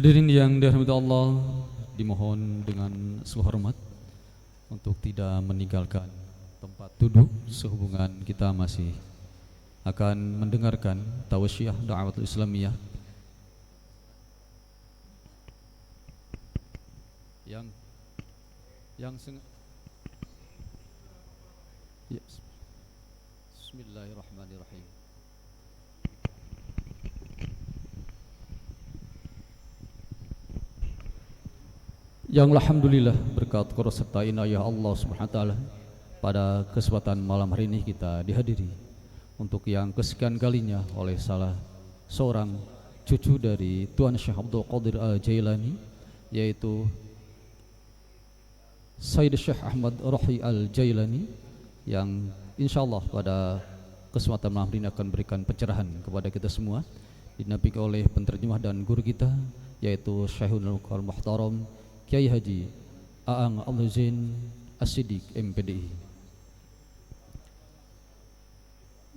Hadirin yang dirahmati Allah, dimohon dengan seluruh hormat untuk tidak meninggalkan tempat duduk sehubungan kita masih akan mendengarkan tausiah da'watul Islamiyah yang ya, Bismillahirrahmanirrahim. Yang alhamdulillah berkat kuasa serta inayah Allah Subhanahu wa taala pada kesempatan malam hari ini kita dihadiri untuk yang kesekian kalinya oleh salah seorang cucu dari Tuan Syekh Abdul Qadir Al-Jailani, yaitu Sayyid Syekh Ahmad Rohi Al-Jailani, yang insyaallah pada kesempatan malam ini akan berikan pencerahan kepada kita semua, dinampingi oleh penterjemah dan guru kita yaitu Syekhul Muhtaram Kiai Haji Aang Al-Huzain As-Siddiq MPDI.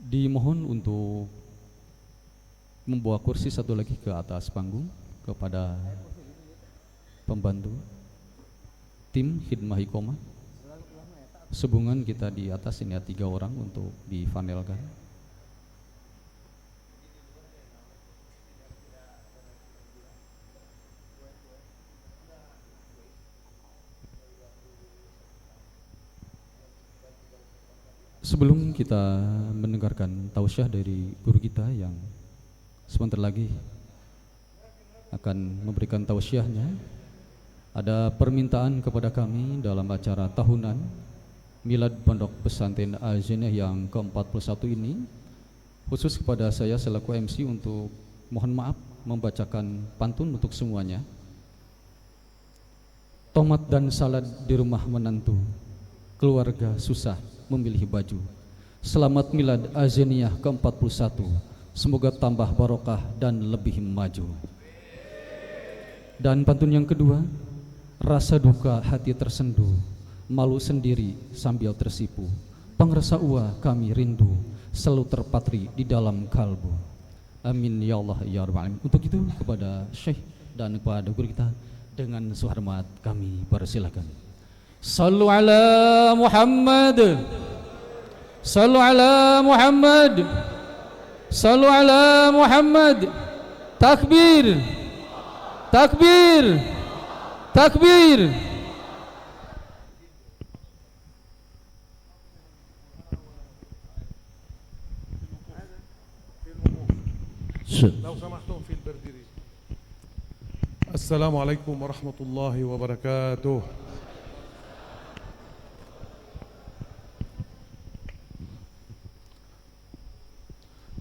Dimohon untuk membawa kursi satu lagi ke atas panggung kepada pembantu tim Khidmah Iqomah. Sehubungan kita di atas ini ada 3 orang untuk dipanelkan. Sebelum kita mendengarkan tausiah dari guru kita yang sebentar lagi akan memberikan tausiahnya, ada permintaan kepada kami dalam acara tahunan Milad Pondok Pesantren Al-Zainah yang ke-41 ini, khusus kepada saya selaku MC untuk mohon maaf membacakan pantun untuk semuanya. Tomat dan salad di rumah menantu, keluarga susah memilih baju. Selamat Milad Al-Zainah ke-41, semoga tambah barokah dan lebih maju. Dan pantun yang kedua, rasa duka hati tersenduh, malu sendiri sambil tersipu, pangrasa uwa kami rindu, selalu terpatri di dalam kalbu. Amin ya Allah ya Rabbal alamin. Untuk itu kepada Syekh dan kepada guru kita dengan sehormat kami persilakan. Sallu ala Muhammad, sallu ala Muhammad, sallu ala Muhammad. Takbir, takbir, takbir. Assalamualaikum warahmatullahi wabarakatuh.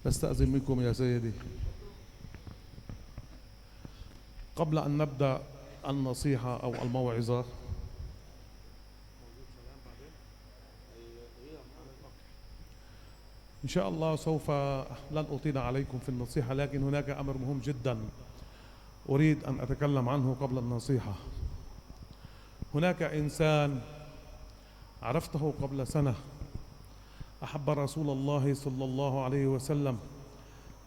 أستأذن منكم يا سيدي قبل أن نبدأ النصيحة أو الموعظة. إن شاء الله سوف لن أطيل عليكم في النصيحة، لكن هناك أمر مهم جدا أريد أن أتكلم عنه قبل النصيحة. هناك إنسان عرفته قبل سنة، أحب رسول الله صلى الله عليه وسلم،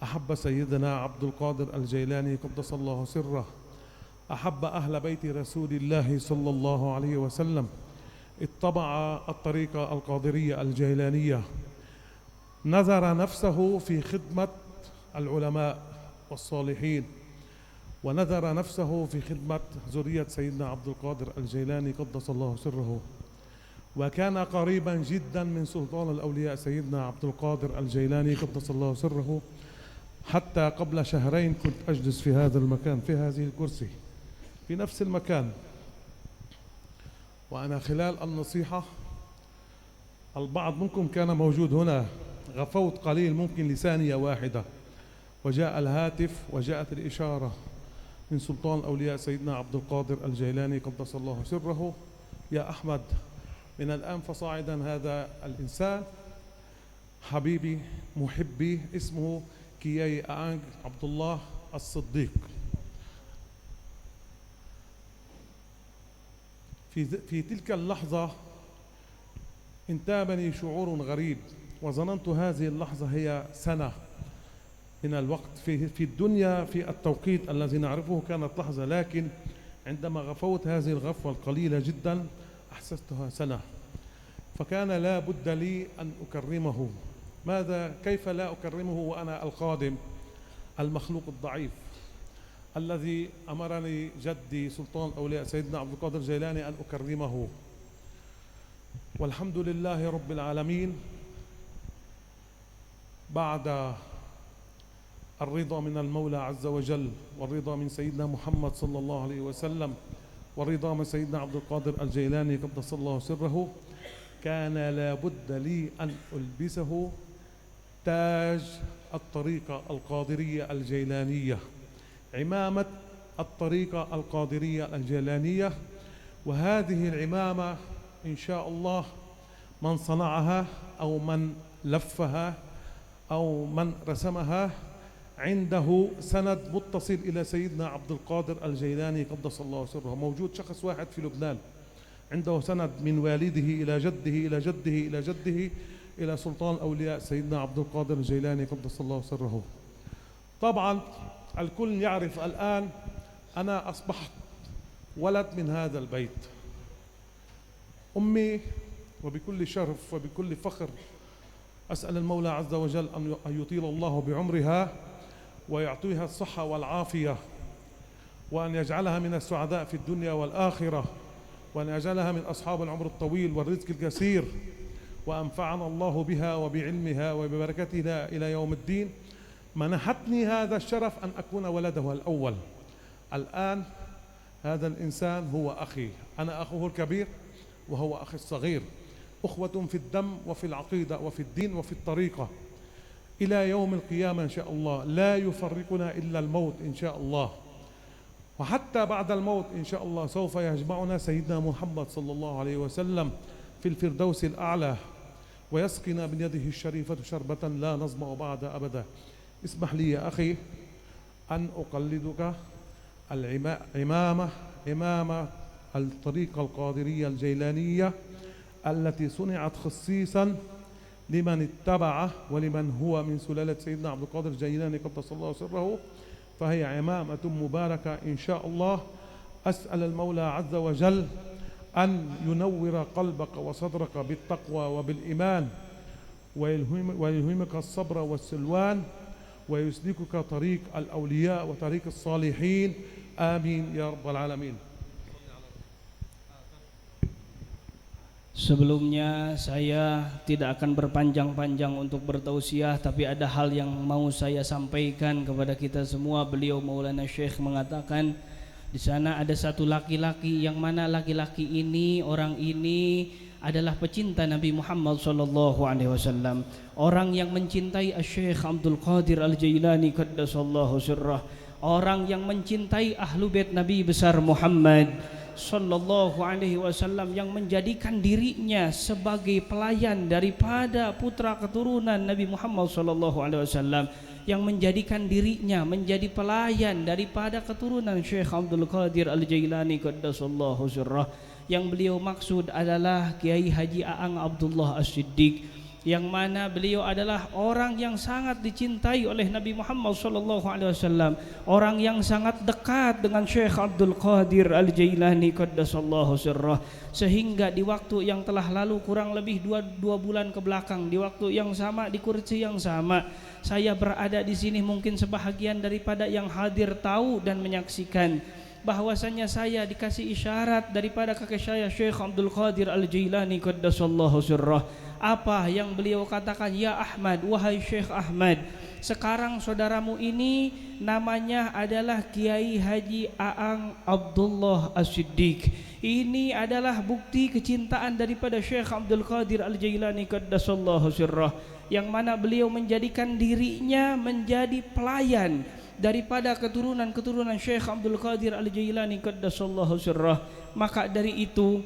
أحب سيدنا عبد القادر الجيلاني قدس الله سره، أحب أهل بيت رسول الله صلى الله عليه وسلم، اتبع الطريقة القادرية الجيلانية، نذر نفسه في خدمة العلماء والصالحين، ونذر نفسه في خدمة ذرية سيدنا عبد القادر الجيلاني قدس الله سره، وكان قريبا جدا من سلطان الأولياء سيدنا عبد القادر الجيلاني قدس الله سره، حتى قبل شهرين كنت أجلس في هذا المكان، في هذه الكرسي، في نفس المكان. وأنا خلال النصيحة البعض منكم كان موجود هنا، غفوت قليل ممكن لثانية واحدة، وجاء الهاتف وجاءت الإشارة من سلطان الأولياء سيدنا عبد القادر الجيلاني قدس الله سره: يا أحمد، من الآن فصاعدا هذا الإنسان حبيبي محبي اسمه كياي آنج عبد الله الصديق. في تلك اللحظة انتابني شعور غريب، وظننت هذه اللحظة هي سنة من الوقت في الدنيا في التوقيت الذي نعرفه كانت لحظة، لكن عندما غفوت هذه الغفوة القليلة جدا أحسستها سنة، فكان لا بد لي أن أكرمه. كيف لا أكرمه وأنا القادم المخلوق الضعيف الذي أمرني جدي سلطان الأولياء سيدنا عبد القادر الجيلاني أن أكرمه. والحمد لله رب العالمين، بعد الرضا من المولى عز وجل والرضا من سيدنا محمد صلى الله عليه وسلم والرضا من سيدنا عبد القادر الجيلاني قدس الله سره، كان لا بد لي أن ألبسه تاج الطريقة القادرية الجيلانية، عمامة الطريقة القادرية الجيلانية. وهذه العمامة إن شاء الله من صنعها أو من لفها أو من رسمها عنده سند متصل إلى سيدنا عبد القادر الجيلاني قدس الله سره. موجود شخص واحد في لبنان عنده سند من والده إلى جده إلى جده إلى جده إلى سلطان الأولياء سيدنا عبد القادر الجيلاني قدس الله سره. طبعا الكل يعرف الآن أنا أصبحت ولد من هذا البيت. أمي وبكل شرف وبكل فخر أسأل المولى عز وجل أن يطيل الله بعمرها ويعطيها الصحة والعافية، وأن يجعلها من السعداء في الدنيا والآخرة، وأن يجعلها من أصحاب العمر الطويل والرزق الكثير، وأنفعنا الله بها وبعلمها وببركتها إلى يوم الدين. منحتني هذا الشرف أن أكون ولده الأول. الآن هذا الإنسان هو أخي، أنا أخوه الكبير وهو أخي الصغير، أخوة في الدم وفي العقيدة وفي الدين وفي الطريقة إلى يوم القيامة إن شاء الله. لا يفرقنا إلا الموت إن شاء الله، وحتى بعد الموت إن شاء الله سوف يجمعنا سيدنا محمد صلى الله عليه وسلم في الفردوس الأعلى، ويسقنا من يده الشريفة شربة لا نظمأ بعد أبدا. اسمح لي يا أخي أن أقلدك عمامة الطريقة القادرية الجيلانية التي صنعت خصيصا لمن اتبعه ولمن هو من سلالة سيدنا عبد القادر الجيلاني قدس الله سره، فهي عمامة مباركة إن شاء الله. أسأل المولى عز وجل أن ينور قلبك وصدرك بالتقوى وبالإيمان، ويلهمك الصبر والسلوان، ويسلكك طريق الأولياء وطريق الصالحين. آمين يا رب العالمين. Sebelumnya saya tidak akan berpanjang-panjang untuk bertausiah, tapi ada hal yang mau saya sampaikan kepada kita semua. Beliau Maulana Syekh mengatakan di sana ada satu laki-laki, yang mana laki-laki ini, orang ini adalah pecinta Nabi Muhammad sallallahu alaihi wasallam, orang yang mencintai Syekh Abdul Qadir Al-Jailani qaddasallahu sirrah, orang yang mencintai ahlu bait Nabi besar Muhammad sallallahu alaihi wasallam, yang menjadikan dirinya sebagai pelayan daripada putra keturunan Nabi Muhammad sallallahu alaihi wasallam, yang menjadikan dirinya menjadi pelayan daripada keturunan Syekh Abdul Qadir Al-Jailani qaddasallahu sirrah. Yang beliau maksud adalah Kiai Haji Aang Abdullah As-Siddiq, yang mana beliau adalah orang yang sangat dicintai oleh Nabi Muhammad sallallahu alaihi wasallam, orang yang sangat dekat dengan Syekh Abdul Qadir Al-Jailani qaddasallahu sirrah, sehingga di waktu yang telah lalu kurang lebih dua bulan ke belakang, di waktu yang sama, di kursi yang sama, saya berada di sini. Mungkin sebahagian daripada yang hadir tahu dan menyaksikan bahwasanya saya dikasih isyarat daripada kakek saya Syekh Abdul Qadir Al-Jailani qaddasallahu sirrah. Apa yang beliau katakan? Ya Ahmad, wahai Syekh Ahmad, sekarang saudaramu ini namanya adalah Kiai Haji Aang Abdullah As-Siddiq. Ini adalah bukti kecintaan daripada Syekh Abdul Qadir Al-Jailani qaddasallahu sirrah, yang mana beliau menjadikan dirinya menjadi pelayan daripada keturunan Syekh Abdul Qadir Al-Jailani qaddasallahu sirrah. Maka dari itu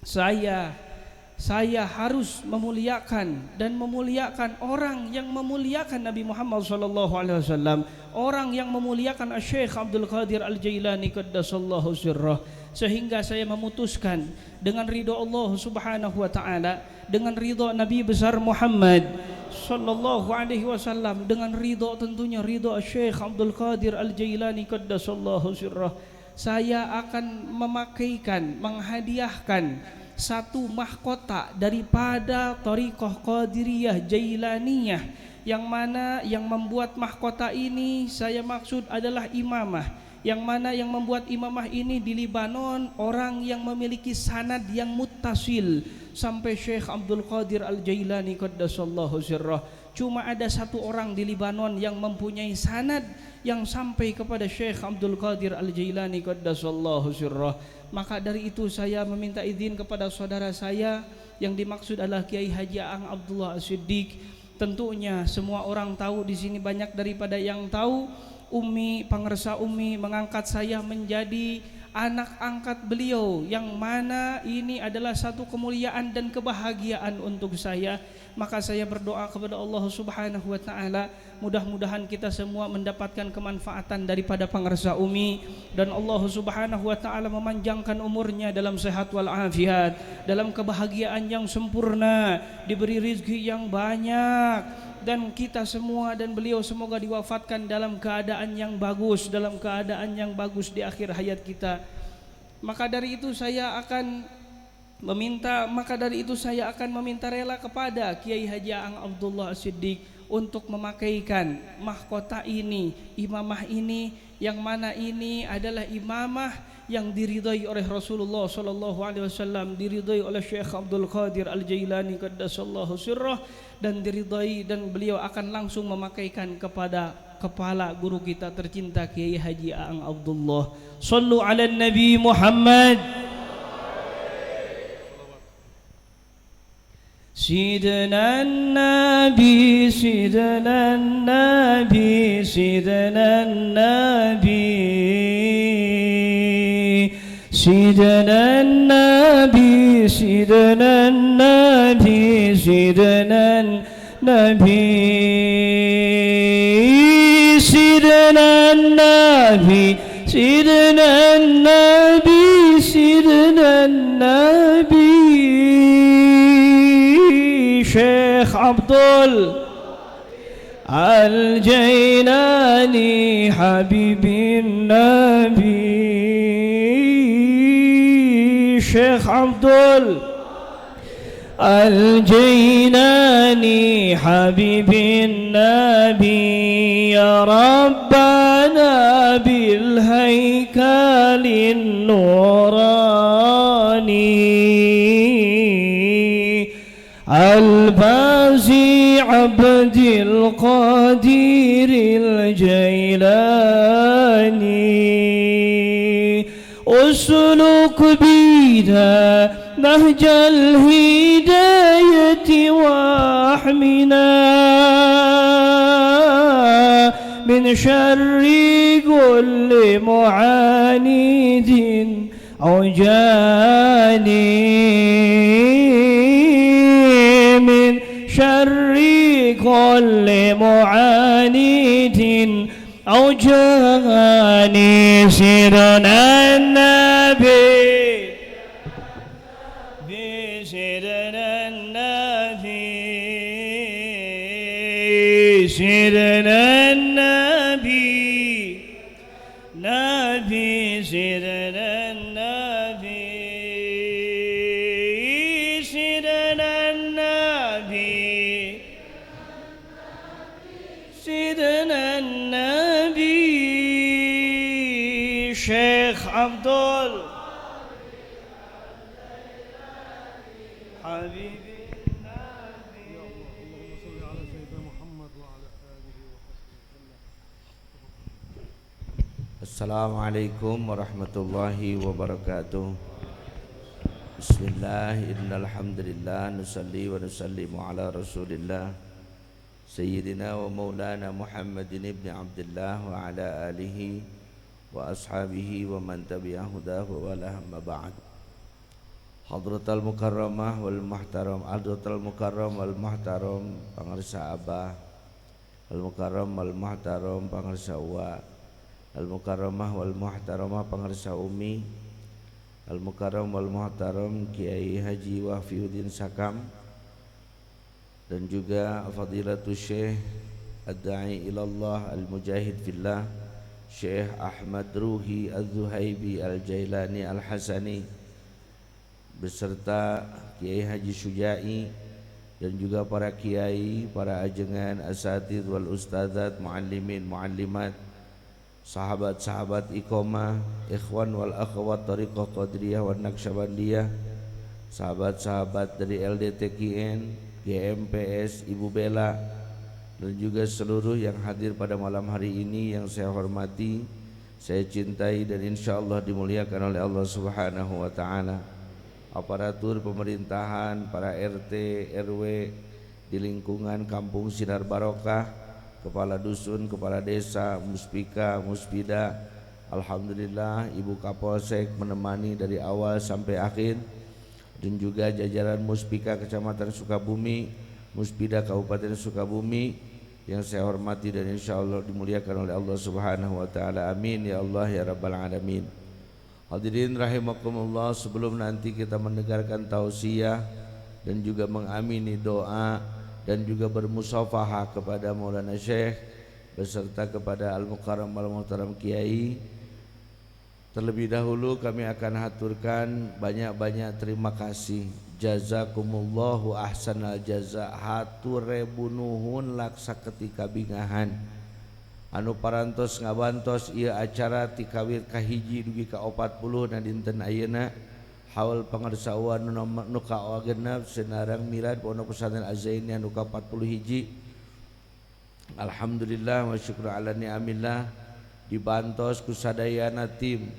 saya harus memuliakan dan memuliakan orang yang memuliakan Nabi Muhammad sallallahu alaihi wasallam, orang yang memuliakan Syekh Abdul Qadir Al-Jailani qaddasallahu sirrah. Sehingga saya memutuskan dengan ridha Allah Subhanahu wa taala, dengan ridha Nabi besar Muhammad sallallahu alaihi wasallam, dengan ridho tentunya ridho Syekh Abdul Qadir Al-Jailani qaddasallahu sirrah, saya akan memakaikan, menghadiahkan satu mahkota daripada Thariqah Qadiriyah Jailaniyah, yang mana yang membuat mahkota ini saya maksud adalah imamah, yang mana yang membuat imamah ini di Libanon orang yang memiliki sanad yang muttasil sampai Syekh Abdul Qadir Al-Jailani qaddasallahu sirrah. Cuma ada satu orang di Libanon yang mempunyai sanad yang sampai kepada Syekh Abdul Qadir Al-Jailani qaddasallahu sirrah. Maka dari itu saya meminta izin kepada saudara saya yang dimaksud adalah Kiai Haji Aang Abdullah As-Siddiq. Tentunya semua orang tahu di sini, banyak daripada yang tahu. Umi, Pangersa Umi mengangkat saya menjadi anak angkat beliau, yang mana ini adalah satu kemuliaan dan kebahagiaan untuk saya. Maka saya berdoa kepada Allah Subhanahu wa taala, mudah-mudahan kita semua mendapatkan kemanfaatan daripada Pangersa Umi, dan Allah Subhanahu wa taala memanjangkan umurnya dalam sehat wal afiat, dalam kebahagiaan yang sempurna, diberi rezeki yang banyak, dan kita semua dan beliau semoga diwafatkan dalam keadaan yang bagus, dalam keadaan yang bagus di akhir hayat kita. Maka dari itu saya akan meminta rela kepada Kiai Haji Aang Abdullah As-Siddiq untuk memakaikan mahkota ini, imamah ini, yang mana ini adalah imamah yang diridhai oleh Rasulullah sallallahu alaihi wasallam, diridhai oleh Syekh Abdul Qadir Al-Jailani qaddasallahu sirrah, dan diridhai, dan beliau akan langsung memakaikan kepada kepala guru kita tercinta Kiai Haji Aang Abdullah. Shallu ala Nabi Muhammad. Sidna Nabi, Sidna Nabi, Sidna Nabi, Sidna Nabi, Sidna Nabi, Sidna Nabi, Sidna Nabi, Sidna Nabi, Sidna Nabi. Syekh Abdul Al-Jailani Habibin Nabi, Syekh Abdul Al-Jailani Habibin Nabi, Ya Rabbana bil haykalin nurani Al-Bazi Abdil Qadir Al-Jailani, Usluk bina nahjal hidayati wa ahmina min syarri kulli mu'anidin ujani, syarri kulli mu'anidin aujani. Sidna Nabi, Sidna Nabi, Sidna Nabi, Nabi, Sidna Nabi, Sidna Nabi, Sidna Nabi. Syekh Abdul Habibi Nabi. اللهم صل على سيدنا محمد وعلى آله وصحبه وسلم. Assalamualaikum warahmatullahi wabarakatuh. Bismillah, innal hamdalillah, nusalli wa nusallimu ala Rasulillah Sayyidina wa Maulana Muhammadin ibn Abdullah wa ala alihi wa ashabihi wa man tabi'ah hudahu wa la amma ba'd. Hadratal mukarramah wal muhtaram, hadratal mukarram wal muhtaram pangarsa abah, al mukarram wal muhtaram pangarsa wa, al mukarramah wal muhtaramah pangarsa umi, al mukarram wal muhtaram Kiai Haji Wafiuddin Sakam, dan juga Fadilatul Syekh Ad-Da'i ilallah Al-Mujahid Fillah Syekh Ahmad Ruhi Az-Zuhaibi Al-Jailani Al-Hasani beserta Kiai Haji Syuja'i dan juga para kiai, para ajengan, asatidz wal ustadzat, muallimin, muallimat, sahabat-sahabat iqamah, ikhwan wal akhwat Thariqah Qadiriyah wan Naqsyabandiyah, sahabat-sahabat dari LDTKN, GMPS, Ibu Bella, dan juga seluruh yang hadir pada malam hari ini yang saya hormati, saya cintai dan insyaallah dimuliakan oleh Allah Subhanahu wa taala. Aparatur pemerintahan, para RT, RW di lingkungan Kampung Sinar Barokah, kepala dusun, kepala desa, muspika, muspida, alhamdulillah Ibu Kapolsek menemani dari awal sampai akhir, dan juga jajaran muspika Kecamatan Sukabumi, muspida Kabupaten Sukabumi yang saya hormati dan insyaallah dimuliakan oleh Allah Subhanahu wa taala. Amin ya Allah ya rabbal alamin. Hadirin rahimakumullah, sebelum nanti kita mendengarkan tausiah dan juga mengamini doa dan juga bermusafahah kepada Maulana Syekh beserta kepada Al-Mukarram Al-Muhtaram Kiai, terlebih dahulu kami akan haturkan banyak-banyak terima kasih. Jazakumullahu ahsanal jaza, hatur rebu nuhun laksa ketika bingahan anu parantos ngabantos ieu acara ti kawir kahiji dugi ka 40 na dinten ayeuna haul pangarsaeuan nu kagenep senarang milad Pondok Pesantren Az-Zaini anu ka 41. Alhamdulillah wa syukru ala ni'amillah dibantos ku sadayana tim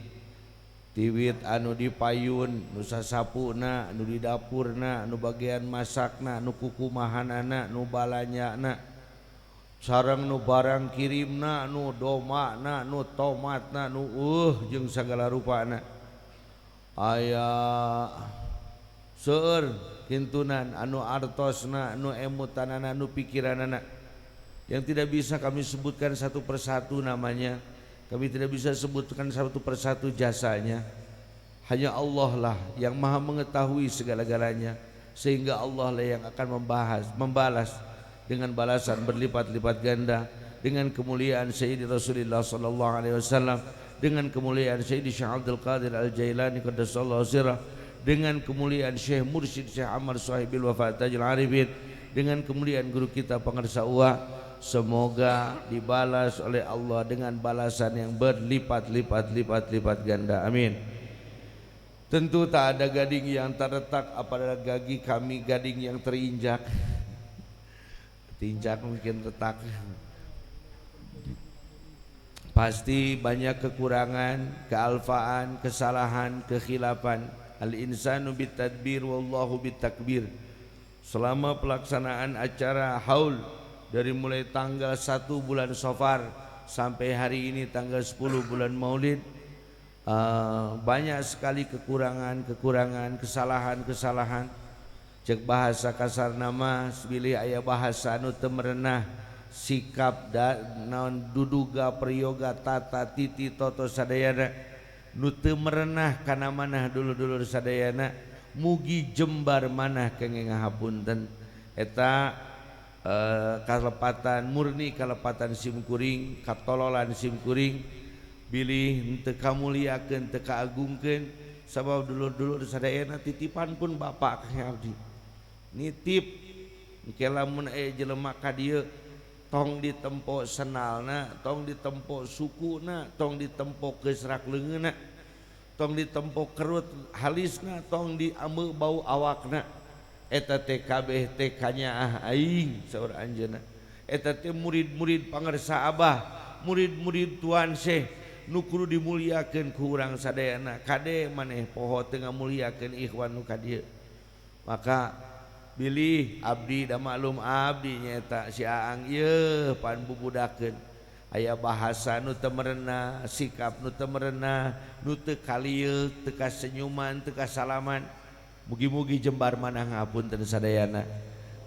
tiwit anu di payun, nu sasapuna, nu di dapurna, nu bagian masakna, nu kukumahanana, nu balanyana, sareng nu barang kirimna, nu domana, nu tomatna, nu jeung sagala rupana. Aya seueur kintunan anu artosna, nu emutanana, nu pikiranana yang tidak bisa kami sebutkan satu persatu namanya. Kami tidak bisa sebutkan satu persatu jasanya. Hanya Allah lah yang maha mengetahui segala-galanya, sehingga Allah lah yang akan membalas dengan balasan berlipat-lipat ganda, dengan kemuliaan Sayyidi Rasulullah sallallahu alaihi wasallam, dengan kemuliaan Sayyidi Syekh Abdul Qadir Al-Jailani qaddasallahu sirrah, dengan kemuliaan Syekh Mursyid Syekh Ammar Sahibil Wafa Tajul Arifin, dengan kemuliaan guru kita Pangarsa Uwa. Semoga dibalas oleh Allah dengan balasan yang berlipat-lipat ganda. Amin. Tentu tak ada gading yang terletak pada gagi kami, gading yang terinjak. Tinjak mungkin retak. Pasti banyak kekurangan, kealfaan, kesalahan, kekhilafan. Al-insanu bitadbir wallahu bitakbir. Selama pelaksanaan acara haul dari mulai tanggal 1 bulan Safar sampai hari ini tanggal 10 bulan Maulid, banyak sekali kekurangan, kesalahan. Cek bahasa kasar nama bilih aya bahasa anu teu merenah, sikap naon duduga prayoga tata titi toto sadayana nu teu merenah kana manah dulur-dulur sadayana, mugi jembar manah kenging ngahapunten eta kalepatan murni, kalepatan simkuring, katololan simkuring, bilih teu kamuliakeun, teu kaagungkeun, sabab dulur-dulur sadayana titipan pun bapak ka abdi nitip engke lamun aya jelema ka dieu tong ditempo senalna, tong ditempo sukuna, tong ditempo geusrak leungeunna, tong ditempo kerut halisna, tong diameu bau awakna. Eta teh kabeh teh kanyaah aing saur anjeunna. Eta teh murid-murid pangarsa Abah, murid-murid Tuan Syekh nu kudu dimuliakeun ku urang sadayana. Kade maneh poho teu ngamuliakeun ikhwan nu ka dieu. Maka bilih abdi da maklum abdi nyaeta si Aang ieu pan bubudakeun. Aya bahasa nu teu merenah, sikap nu teu merenah, nu teu kalieu, teu kasenyuman, teu kasalaman. Mugi-mugi jembar manah ngapunten sadayana.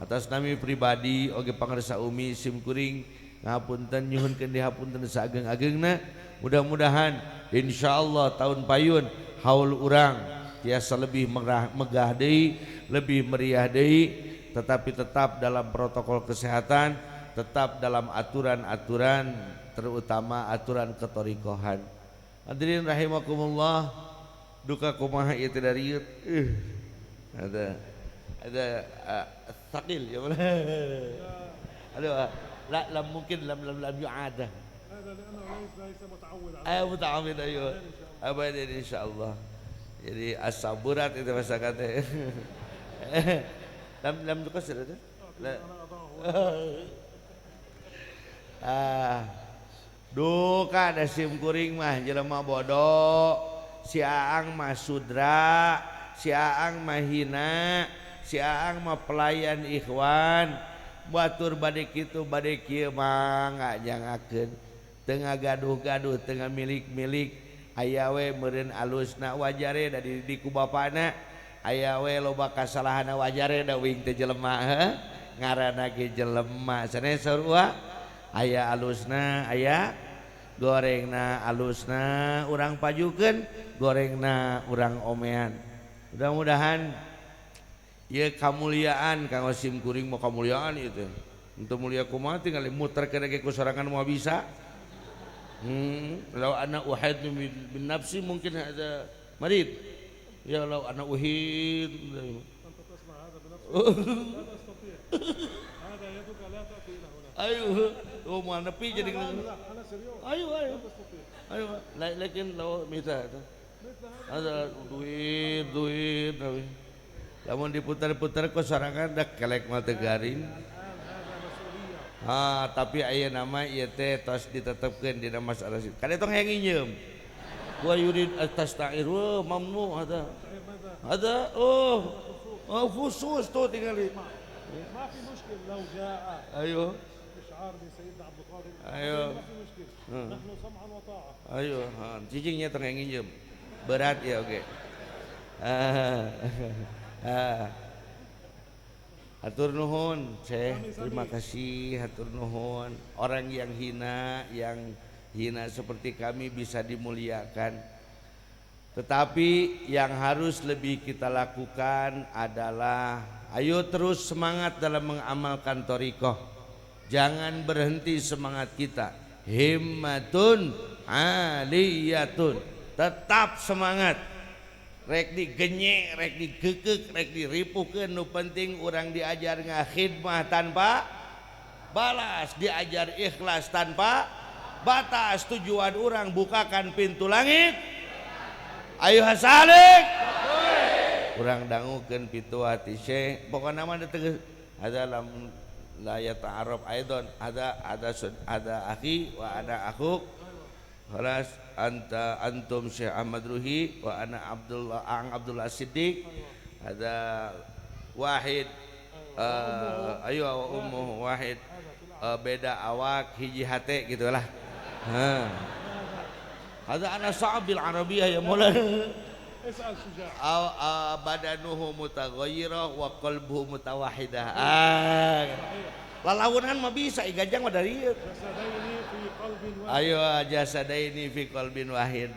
Atas nami pribadi oge pangarsa Umi simkuring ngapunten nyuhunkeun dihapunten saageng-agengna. Mudah-mudahan insyaallah tahun payun haul urang tiasa lebih megah deui, lebih meriah deui, tetapi tetap dalam protokol kesehatan, tetap dalam aturan-aturan, terutama aturan ketorikohan. Hadirin rahimakumullah, duka kumaha ieu teh dari ieu. Ada sakil ya mana? Aduh, lam mungkin lam yu'ada. هذا لأنه ليس متعود على Muta'awid ayo. Abadin insyaallah. Jadi as-saburat itu bahasa kata. Lam tukasir ada? Duka ada sim kuring mah jelema bodoh, si Aang mah sudra, si Aang mah hina, si Aang mah pelayan ikhwan. Batur bade kitu bade kieu mah ngajangakeun, tengah gaduh-gaduh, tengah milik-milik, aya we meureun alusna wajare da di ku bapana, aya we loba kasalahana wajare da wing teh jelema ngaranna ge jelema sanes sarua. Aya alusna, aya gorengna alusna, urang pajukeun, gorengna urang omean. Mudah-mudahan ieu kamuliaan kanggo sim kuring mau kamuliaan ieu teh. Untuk mulia kumaha tinggal muter kana ge ku sorangan moal bisa. Law ana uhid bin nafsi mungkin ada marid. Ya law ana uhid. أنت تصنع هذا بنفسك لا تستطيع هذا يدك لا تأتي إلى هنا Ayo, oh mau nepi jadi. لا أنا سريع Ayo, ayo. لا تستطيع Ayo, lakin law minta itu. Ada duit. Lamun diputar-putar kok sorangan dak kelek mah teu garing. Tapi aya nama ieu teh tos ditetepkeun dina masalah situ. Kada tong hayang nginjem. Wa yurid at-tasta'ir wa mamnu ada. Ada khusus tuh tinggali. ما في مشكل لو جاء Ayo. إشعار من سيدنا عبد القادر أيوه. ما في مشكل نحن سمعا وطاعة Ayo, cicingnya tong hayang nginjem. Berat ya oke. Hatur nuhun, Syekh. Terima kasih, hatur nuhun. Orang yang hina seperti kami bisa dimuliakan. Tetapi yang harus lebih kita lakukan adalah ayo terus semangat dalam mengamalkan thariqah. Jangan berhenti semangat kita. Himmatun aliyatun. Tetap semangat. Rek digenyek, rek digegek, rek diripukeun, nu penting urang diajar ngakhidmah tanpa balas, diajar ikhlas tanpa batas. Tujuan urang bukakan pintu langit. Ayo hasalik. Urang dangukeun pintu hati Syekh. Pokona mah teu ada lam la yata'arraf aidon, ada akhi wa ada akhuk. Khalas antum Syekh Ahmad Ruhi wa ana Abdullah Siddiq. Ada Wahid ayo ummu Wahid, beda awak hiji hate gitulah. Ada ana Sa'bil Arabiyah ya Maulana. اسأل شجاع Badanuhu mutaghayyirah wa qalbuhu mutawahidah. Lalaunan mah bisa igajang mah dari ieu. جسدين في قلب واحد Ayo jasadaini fi qalbin wahid.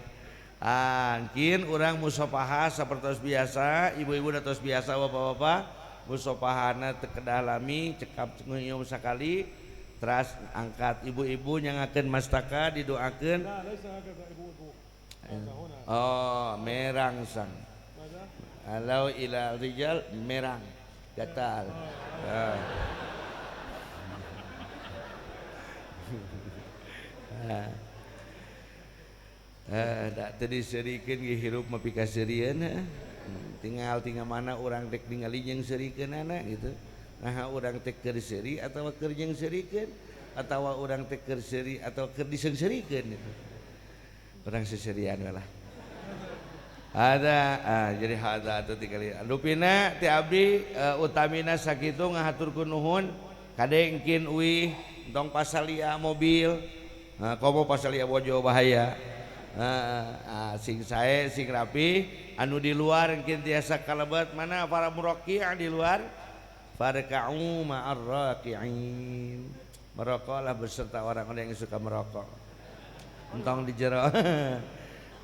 Angkin urang musafahah sapertos biasa, ibu-ibu datos biasa, bapak-bapak musafahana teu kedah lami, cekap ngeuyum sakali, teras angkat ibu-ibu nyangakeun mastaka didoakeun. لا ليس هكذا أبو هذا هنا Merang sang. ماذا؟ Alau ila rijal merang gatal. Da teu diserikeun ge hirup mah pika serieun. Tinggal mana urang tek ningali jeung serikeunana gitu. Nah urang tek keur seri atawa keur jeung serikeun atawa urang tek keur seri atawa keur diseungserikeun gitu. Urang seserian we lah. Jadi hada atuh tinggali. Lupina ti abdi utamina sakitu ngahaturkeun nuhun kade engkin uih tong pasalia mobil. Komo pasalia bojo bahaya. Sing sae sing rapi anu di luar engkin tiasa kalebet mana para muraqi' di luar farka'u ma'ar raqi'in. Merokoklah beserta orang-orang yang suka merokok. Entong di jero.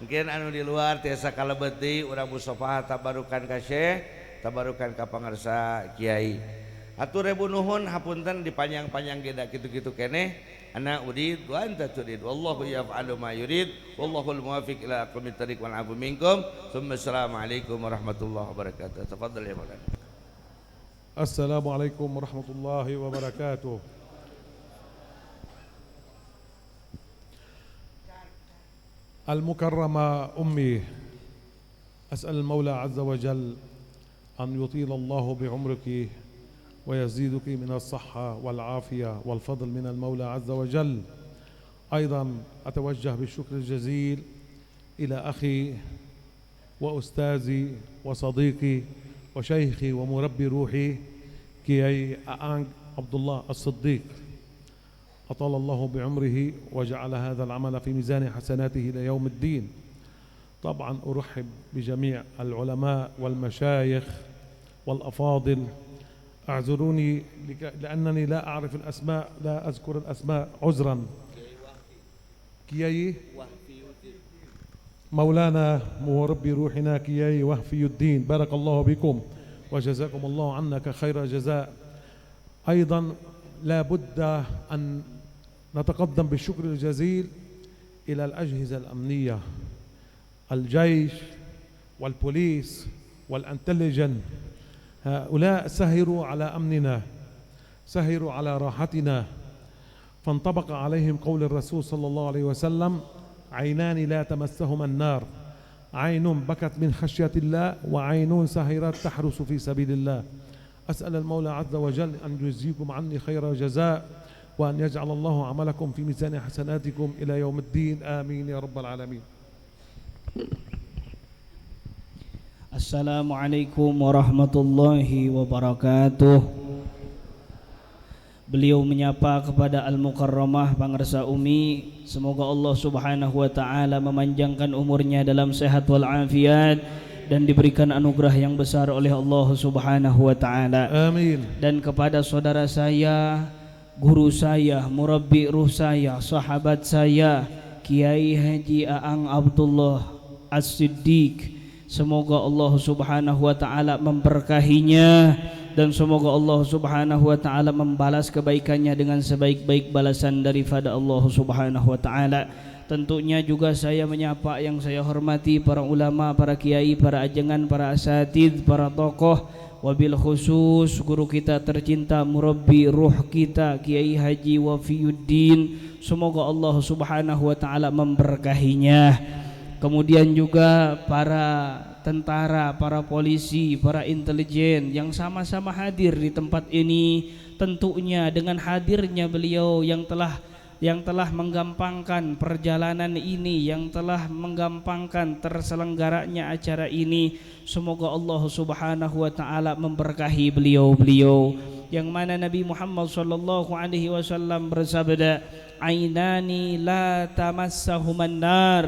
Mungkin anu di luar tiasa kalebeti urang musafahah tabarukan ka Syekh, tabarukan ka pangarsa kiai. Hatur ribu nuhun hapunten dipanjang-panjang geda kitu-kitu keneh. Ana urid wa anta turid. Wallahu yaf'alu ma yurid. Wallahul muwaffiq ila aqwamit thariq wal 'afu minkum. Assalamualaikum warahmatullahi wabarakatuh. Tafadhal ya Maulana. Assalamualaikum warahmatullahi wabarakatuh. المكرمة أمي، أسأل المولى عز وجل أن يطيل الله بعمرك ويزيدك من الصحة والعافية والفضل من المولى عز وجل. أيضا أتوجه بالشكر الجزيل إلى أخي وأستاذي وصديقي وشيخي ومربي روحي كياي أنج عبد الله الصديق، أطال الله بعمره وجعل هذا العمل في ميزان حسناته إلى يوم الدين. طبعا أرحب بجميع العلماء والمشايخ والأفاضل. أعذروني لأنني لا أعرف الأسماء، لا أذكر الأسماء عذرا. كياي مولانا مربي روحنا كياي وهفي الدين، بارك الله بكم وجزاكم الله عنك خير جزاء. أيضا لا بد أن نتقدم بالشكر الجزيل إلى الأجهزة الأمنية، الجيش والبوليس والانتليجن. هؤلاء سهروا على أمننا، سهروا على راحتنا، فانطبق عليهم قول الرسول صلى الله عليه وسلم: عينان لا تمسهما النار، عين بكت من خشية الله وعين سهرت تحرس في سبيل الله. أسأل المولى عز وجل أن يجزيكم عني خير جزاء وأن يجعل الله عملكم في ميزان حسناتكم إلى يوم الدين، آمين يا رب العالمين. Assalamualaikum warahmatullahi wabarakatuh. Beliau menyapa kepada Al-Mukarramah Pangresa Umi, semoga Allah Subhanahu wa taala memanjangkan umurnya dalam sehat wal afiat dan diberikan anugerah yang besar oleh Allah Subhanahu wa taala. Amin. Dan kepada saudara saya, guru saya, murabbi ruh saya, sahabat saya, Kiai Haji Aang Abdullah As-Siddiq, semoga Allah Subhanahu wa taala memberkahinya dan semoga Allah Subhanahu wa taala membalas kebaikannya dengan sebaik-baik balasan daripada Allah Subhanahu wa taala. Tentunya juga saya menyapa yang saya hormati para ulama, para kiai, para ajengan, para asatidz, para tokoh, wabil khusus guru kita tercinta, murabbi ruh kita Kiai Haji Wafiyuddin, semoga Allah Subhanahu wa taala memberkahinya. Kemudian juga para tentara, para polisi, para intelijen yang sama-sama hadir di tempat ini, tentunya dengan hadirnya beliau yang telah menggampangkan perjalanan ini, yang telah menggampangkan terselenggaranya acara ini. Semoga Allah Subhanahu wa taala memberkahi beliau-beliau, yang mana Nabi Muhammad sallallahu alaihi wasallam bersabda, "Ainani la tamassahuman nar,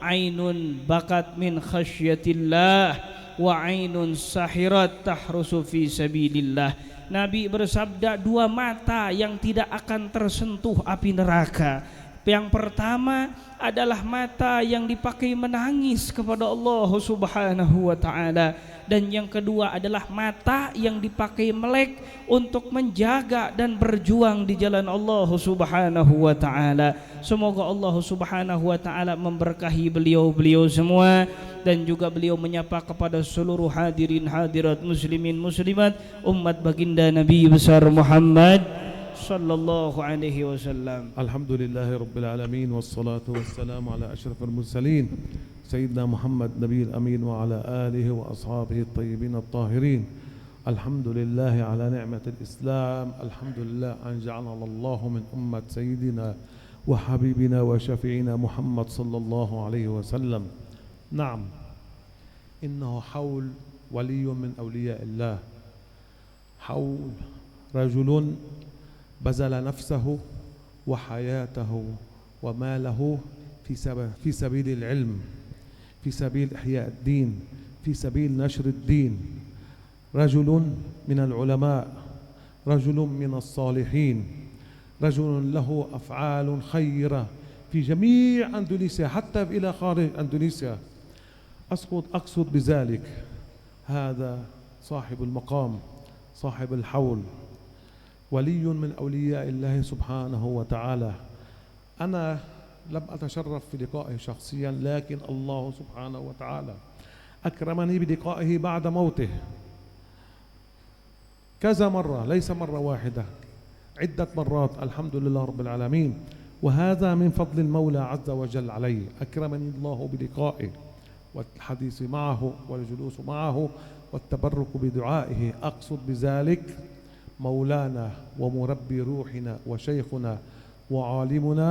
ainun bakat min khasyatillah wa ainun sahirat tahrusu fi sabilillah." Nabi bersabda, dua mata yang tidak akan tersentuh api neraka. Yang pertama adalah mata yang dipakai menangis kepada Allah Subhanahu wa taala, dan yang kedua adalah mata yang dipakai melek untuk menjaga dan berjuang di jalan Allah Subhanahu wa taala. Semoga Allah Subhanahu wa taala memberkahi beliau-beliau semua, dan juga beliau menyapa kepada seluruh hadirin hadirat muslimin muslimat umat baginda Nabi besar Muhammad sallallahu alaihi wasallam. Alhamdulillahi rabbil alamin, wassalatu wassalamu ala asyrafil mursalin sayyidina Muhammad nabiyil amin wa ala alihi wa ashabihi at-tayyibin at-tahirin. Alhamdulillahi ala ni'matil Islam, alhamdulillah an ja'alana Allahu min ummat sayyidina wa habibina wa syafi'ina Muhammad sallallahu alaihi wasallam. نعم، إنه حول ولي من أولياء الله، حول رجل بذل نفسه وحياته وماله في سبيل العلم، في سبيل إحياء الدين، في سبيل نشر الدين. رجل من العلماء، رجل من الصالحين، رجل له أفعال خيرة في جميع أندونيسيا، حتى إلى خارج أندونيسيا. أقصد بذلك هذا صاحب المقام، صاحب الحول، ولي من أولياء الله سبحانه وتعالى. أنا لم أتشرف في لقائه شخصيا، لكن الله سبحانه وتعالى أكرمني بلقائه بعد موته كذا مرة، ليس مرة واحدة، عدة مرات، الحمد لله رب العالمين. وهذا من فضل المولى عز وجل علي، أكرمني الله بلقائه والحديث معه والجلوس معه والتبرك بدعائه. أقصد بذلك مولانا ومربي روحنا وشيخنا وعالمنا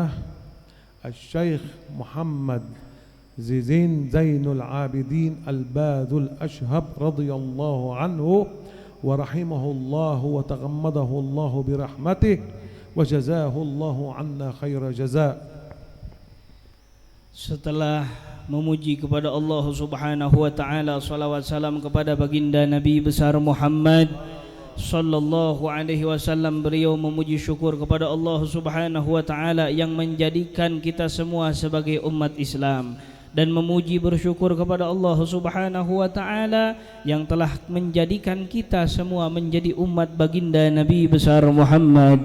الشيخ محمد زين العابدين الباذ الأشهب رضي الله عنه ورحمه الله وتغمده الله برحمته وجزاه الله عنا خير جزاء. Setelah memuji kepada Allah Subhanahu wa taala, salawat salam kepada baginda Nabi besar Muhammad sallallahu alaihi wasallam, beliau memuji syukur kepada Allah Subhanahu wa taala yang menjadikan kita semua sebagai umat Islam, dan memuji bersyukur kepada Allah Subhanahu wa taala yang telah menjadikan kita semua menjadi umat baginda Nabi besar Muhammad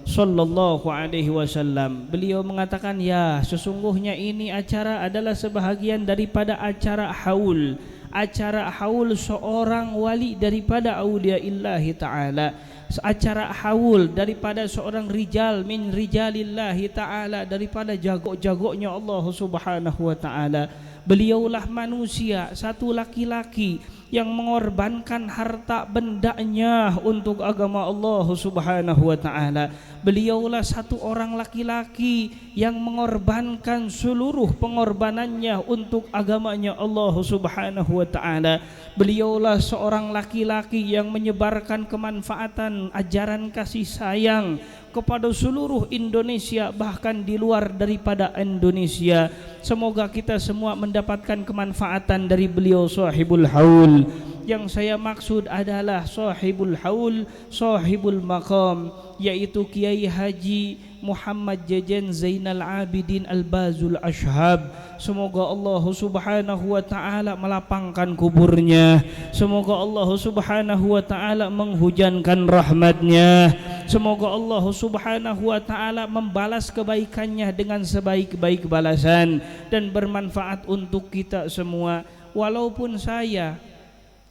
sallallahu alaihi wasallam. Beliau mengatakan, ya, sesungguhnya ini acara adalah sebahagian daripada acara haul. Acara haul seorang wali daripada auliyaillah ta'ala, acara haul daripada seorang rijal min rijalillahi ta'ala, daripada jago-jagonya Allah Subhanahu wa ta'ala. Beliaulah manusia, satu laki-laki yang mengorbankan harta bendanya untuk agama Allah Subhanahu wa ta'ala. Beliaulah satu orang laki-laki yang mengorbankan seluruh pengorbanannya untuk agamanya Allah Subhanahu wa ta'ala. Beliaulah seorang laki-laki yang menyebarkan kemanfaatan ajaran kasih sayang kepada seluruh Indonesia, bahkan di luar daripada Indonesia. Semoga kita semua mendapatkan kemanfaatan dari beliau sahibul haul. Yang saya maksud adalah sahibul haul, sahibul maqam, yaitu Kiai Haji Muhammad Jajan Zainal Abidin Al-Bazul Ashhab. Semoga Allah Subhanahu wa ta'ala melapangkan kuburnya. Semoga Allah Subhanahu wa ta'ala menghujankan rahmatnya. Semoga Allah Subhanahu wa ta'ala membalas kebaikannya dengan sebaik-baik balasan dan bermanfaat untuk kita semua. Walaupun saya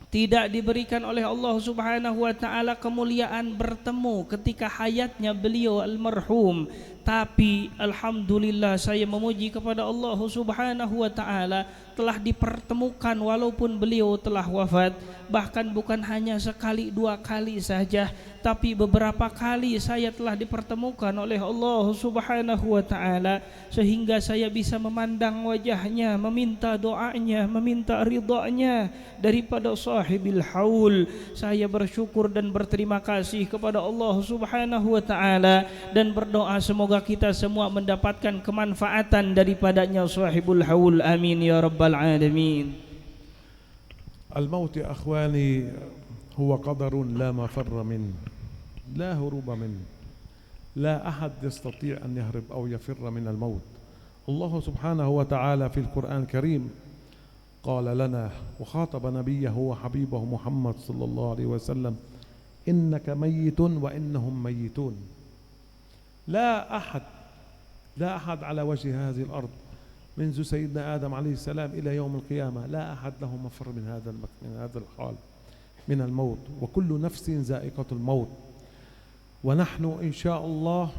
tidak diberikan oleh Allah Subhanahu wa ta'ala kemuliaan bertemu ketika hayatnya beliau almarhum, tapi alhamdulillah saya memuji kepada Allah Subhanahu wa ta'ala telah dipertemukan walaupun beliau telah wafat. Bahkan bukan hanya sekali dua kali saja, tapi beberapa kali saya telah dipertemukan oleh Allah Subhanahu wa ta'ala, sehingga saya bisa memandang wajahnya, meminta doanya, meminta ridhanya daripada sahibil haul. Saya bersyukur dan berterima kasih kepada Allah Subhanahu wa ta'ala dan berdoa semoga kita semua mendapatkan kemanfaatan daripadanya sahibul haul. Amin ya rabbal alamin. الموت يا أخواني هو قدر لا مفر منه، لا هروب منه، لا أحد يستطيع أن يهرب أو يفر من الموت. الله سبحانه وتعالى في القرآن الكريم قال لنا وخاطب نبيه وحبيبه محمد صلى الله عليه وسلم: إنك ميت وإنهم ميتون. لا أحد على وجه هذه الأرض منذ سيدنا آدم عليه السلام إلى يوم القيامة لا أحد له مفر من هذا الحال من الموت، وكل نفس ذائقة الموت. ونحن إن شاء الله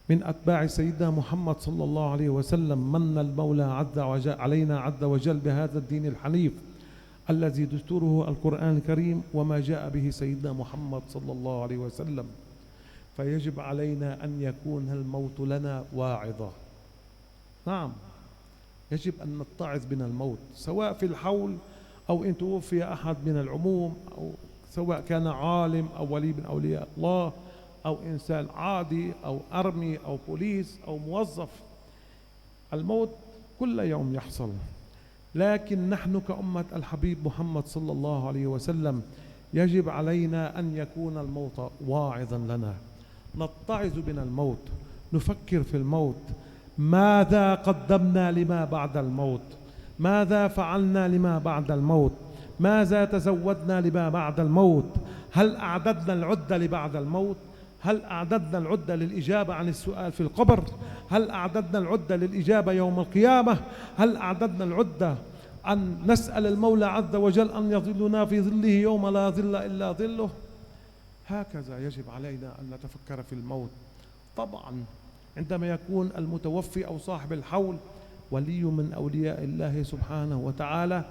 من أتباع سيدنا محمد صلى الله عليه وسلم من المولى علينا عز وجل بهذا الدين الحنيف الذي دستوره القرآن الكريم وما جاء به سيدنا محمد صلى الله عليه وسلم. فيجب علينا أن يكون الموت لنا واعظة. نعم، يجب أن نتعظ من الموت، سواء في الحول أو إن توفي أحد من العموم، أو سواء كان عالم أو ولي من أولياء الله أو إنسان عادي أو أرمي أو بوليس أو موظف. الموت كل يوم يحصل، لكن نحن كأمة الحبيب محمد صلى الله عليه وسلم يجب علينا أن يكون الموت واعظا لنا، نتعظ من الموت، نفكر في الموت، ماذا قدمنا لما بعد الموت، ماذا فعلنا لما بعد الموت، ماذا تزودنا لما بعد الموت؟ هل أعددنا العدة لبعد الموت؟ هل أعددنا العدة للإجابة عن السؤال في القبر؟ هل أعددنا العدة للإجابة يوم القيامة؟ هل أعددنا العدة أن نسأل المولى عز وجل أن يظلنا في ظله يوم لا ظل إلا ظله؟ هكذا يجب علينا أن نتفكر في الموت. طبعا عندما يكون المتوفي أو صاحب الحول ولي من أولياء الله سبحانه وتعالى،